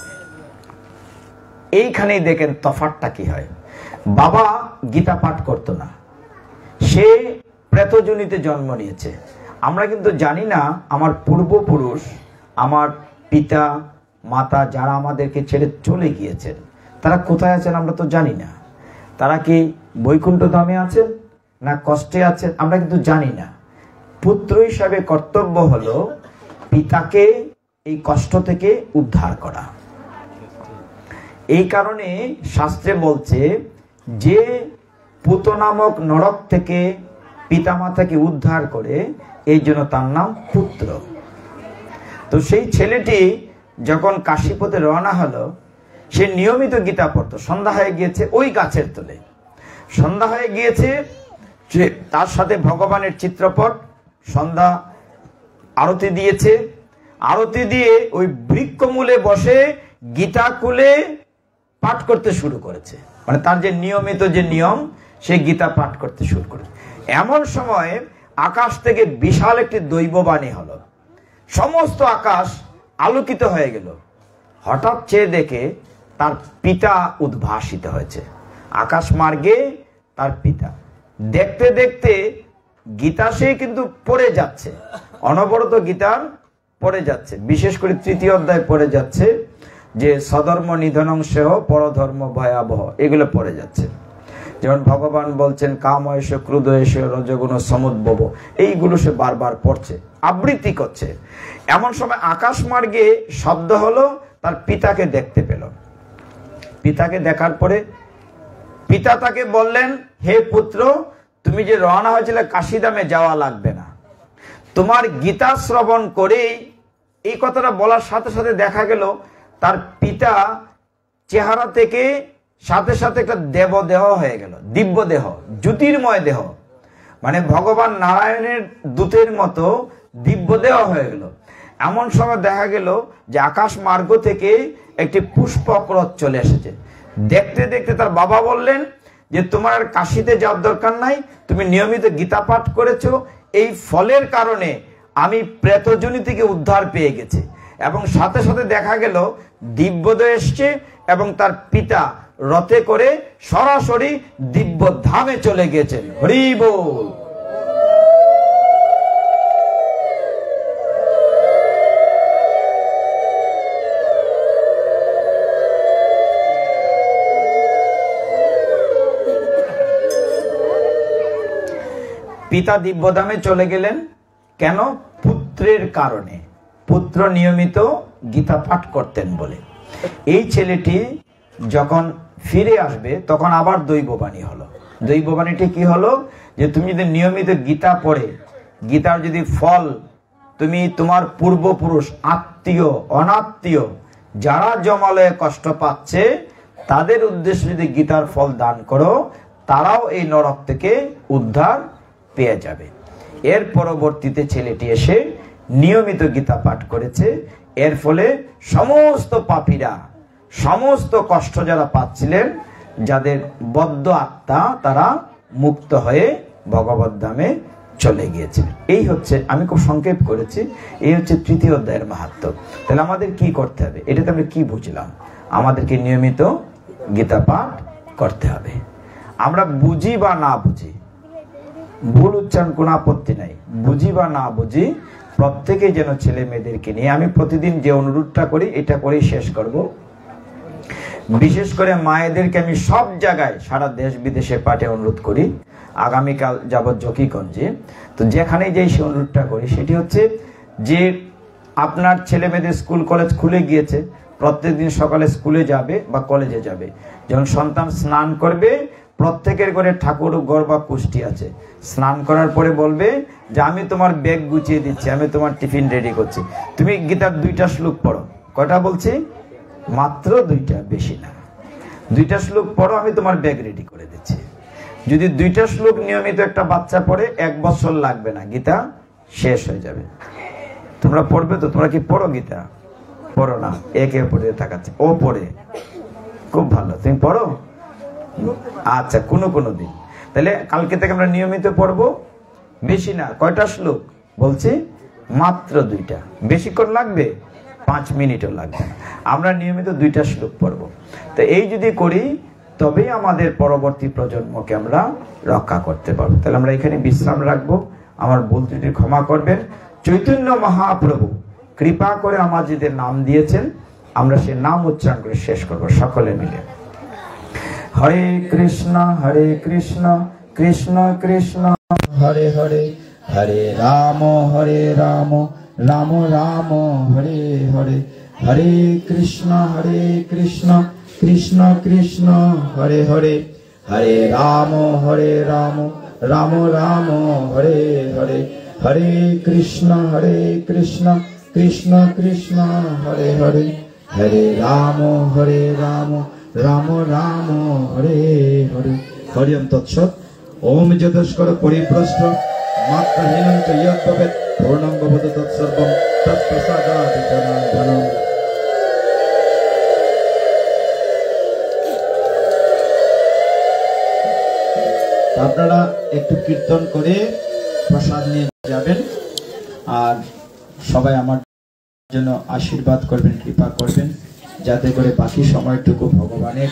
এইখানেই দেখেন তফাৎটা কি হয়। বাবা গীতা পাঠ করত না, সে প্রেতজনিতে জন্ম নিয়েছে। আমরা কিন্তু জানি না আমার পূর্বপুরুষ, আমার পিতা মাতা যারা আমাদেরকে ছেড়ে চলে গিয়েছেন তারা কোথায় আছেন আমরা তো জানি না। তারা কি বৈকুণ্ঠ ধামে আছেন না কষ্টে আছেন আমরা কিন্তু জানি না। পুত্র হিসাবে কর্তব্য হলো পিতাকে এই কষ্ট থেকে উদ্ধার করা। এই কারণে শাস্ত্রে বলছে যে পুত নামক নরক থেকে পিতামাতাকে উদ্ধার করে, এই জন্য তার নাম পুত্র। তো সেই ছেলেটি যখন কাশীপথে রওনা হলো, সে নিয়মিত গীতা পড়তো। সন্ধ্যা হয়ে গিয়েছে, ওই গাছের তলে সন্ধ্যা হয়ে গিয়েছে, তার সাথে ভগবানের চিত্রপট, সন্ধ্যা আরতি দিয়েছে, আরতি দিয়ে ওই বৃক্ষমূলে বসে গীতা খুলে পাঠ করতে শুরু করেছে। মানে তার যে নিয়মিত যে নিয়ম, সে গীতা পাঠ করতে শুরু করেছে। এমন সময় আকাশ থেকে বিশাল একটি দৈববাণী হলো, সমস্ত আকাশ আলোকিত হয়ে গেল। হঠাৎ চেয়ে দেখে তার পিতা উদ্ভাসিত হয়েছে, আকাশ মার্গে তার পিতা। দেখতে দেখতে গীতা সে কিন্তু পড়ে যাচ্ছে, অনবরত গীতার পড়ে যাচ্ছে। বিশেষ করে 3য় অধ্যায় পড়ে যাচ্ছে, যে সধর্ম নিধনং সেহ পরধর্ম ভয়াবহ, এগুলো পড়ে যাচ্ছে। যেমন ভগবান বলছেন কাম এসে ক্রোধ এসে রজগুণ সমুদ্ভব, এইগুলো সে বারবার পড়ছে, আবৃত্তি করছে। এমন সময় আকাশ মার্গে শব্দ হলো, তার পিতাকে দেখতে পেল। পিতাকে দেখার পরে পিতা তাকে বললেন, হে পুত্র, তুমি যে রওনা হয়েছিলে কাশীধামে, যাওয়া লাগবে না। তোমার গীতা শ্রবণ করে, এই কথাটা বলার সাথে সাথে দেখা গেল তার পিতা চেহারা থেকে সাথে সাথে একটা দেবদেহ হয়ে গেল, দিব্য দেহ, জ্যোতির্ময় দেহ, মানে ভগবান নারায়ণের দূতের মতো দিব্য দেহ হয়ে গেল। এমন সময় দেখা গেল যে আকাশ মার্গ থেকে একটি পুষ্পক রথ চলে এসেছে। দেখতে দেখতে তার বাবা বললেন যে তোমার আর কাশীতে যাওয়ার দরকার নাই, তুমি নিয়মিত গীতা পাঠ করেছো, এই ফলের কারণে আমি প্রেতজনি থেকে উদ্ধার পেয়ে গেছি। এবং সাথে সাথে দেখা গেল দিব্যদেহ এসছে এবং তার পিতা রথে করে সরাসরি দিব্য ধামে চলে গেছেন। হরি বল। পিতা দিব্যধামে চলে গেলেন কেন? পুত্রের কারণে। পুত্র নিয়মিত গীতা পাঠ করতেন বলে। এই ছেলেটি যখন ফিরে আসবে তখন আবার দৈববাণী হলো। দৈববাণীটি কি হলো? যে তুমি যদি নিয়মিত গীতা পড়ে, গীতার যদি ফল তুমি তোমার পূর্বপুরুষ, আত্মীয়, অনাত্মীয় যারা জমালয়ে কষ্ট পাচ্ছে তাদের উদ্দেশ্যে যদি গীতার ফল দান করো, তারাও এই নরক থেকে উদ্ধার পেয়ে যাবে। এর পরবর্তীতে ছেলেটি এসে নিয়মিত গীতা পাঠ করেছে। এর ফলে সমস্ত পাপীরা, সমস্ত কষ্ট যারা পাচ্ছিলেন, যাদের বদ্ধ আত্মা, তারা মুক্ত হয়ে ভগবত ধামে চলে গিয়েছিলেন। এই হচ্ছে, আমি খুব সংক্ষেপ করেছি, এই হচ্ছে 3য় অধ্যায়ের মাহাত্ম্য। তাহলে আমাদের কি করতে হবে? এটাতে আমরা কি বুঝলাম? আমাদেরকে নিয়মিত গীতা পাঠ করতে হবে। আমরা বুঝি বা না বুঝি, ভুল উচ্চারণ কোনো আপত্তি নাই, বুঝি বা না বুঝি, প্রত্যেকে যেন ছেলে মেয়েদেরকে নিয়ে, আমি প্রতিদিন যে অনুরোধটা করি এটা করেই শেষ করব। বিশেষ করে মায়েদেরকে আমি সব জায়গায়, সারা দেশ বিদেশে পাঠে অনুরোধ করি। আগামীকাল যাব জকিগঞ্জে, তো যেখানেই যাই সে অনুরোধটা করি, সেটি হচ্ছে যে আপনার ছেলে মেয়েদের স্কুল কলেজ খুলে গিয়েছে, প্রত্যেকদিন সকালে স্কুলে যাবে বা কলেজে যাবে। যখন সন্তান স্নান করবে, প্রত্যেকের ঘরে ঠাকুর ঘর বা কুষ্টি আছে, স্নান করার পরে বলবে যে আমি তোমার ব্যাগ গুছিয়ে দিচ্ছি, আমি তোমার টিফিন রেডি করছি, তুমি গীতার 2টা শ্লোক পড়ো। কয়টা বলছি? মাত্র 2টা, বেশি না। 2টা শ্লোক পড়ো, আমি তোমার ব্যাগ রেডি করে দিচ্ছি। যদি 2টা শ্লোক নিয়মিত একটা বাচ্চা পড়ে, 1 বছর লাগবে না, গীতা শেষ হয়ে যাবে। তোমরা পড়বে তো? তোমরা কি পড়ো গীতা? পড়ো না, একে পড়ে থাকাচ্ছে, ও পড়ে, খুব ভালো, তুমি পড়ো। আচ্ছা, কোনো দিন। তাহলে কালকে থেকে আমরা নিয়মিত পড়বো, বেশি না। কয়টা শ্লোক বলছি? মাত্র 2টা। বেশিক্ষণ লাগবে? 5 মিনিটও লাগবে না। আমরা নিয়মিত 2টা শ্লোক পড়বো। তো এই যদি করি, তবেই আমাদের পরবর্তী প্রজন্মকে আমরা রক্ষা করতে পারবো। তাহলে আমরা এখানে বিশ্রাম রাখবো। আমার ভুল ত্রুটি ক্ষমা করবেন। চৈতন্য মহাপ্রভু কৃপা করে আমাদের নাম দিয়েছেন, আমরা সে নাম উচ্চারণ করে শেষ করবো সকলে মিলে। হরে কৃষ্ণ কৃষ্ণ কৃষ্ণ কৃষ্ণ হরে হরে, হরে রাম রাম রাম হরে হরে, হরে কৃষ্ণ কৃষ্ণ কৃষ্ণ হরে হরে, হরে রাম রাম রাম হরে হরে, হরে কৃষ্ণ কৃষ্ণ কৃষ্ণ হরে হরে, হরে রাম রাম রাম হরে হরে। হরিম তৎসৎ। ওম যতস্কর পরিপ্রস্থ মাত্রহীনং চ ইয়ৎ ভবেৎ পূর্ণং ভবতু তৎসর্বং তৎপ্রসাদাৎ জনার্দনং। আপনারা একটু কীর্তন করে প্রসাদ নিয়ে যাবেন, আর সবাই আমার জন্য আশীর্বাদ করবেন, কৃপা করবেন, যাতে করে বাকি সময়টুকু ভগবানের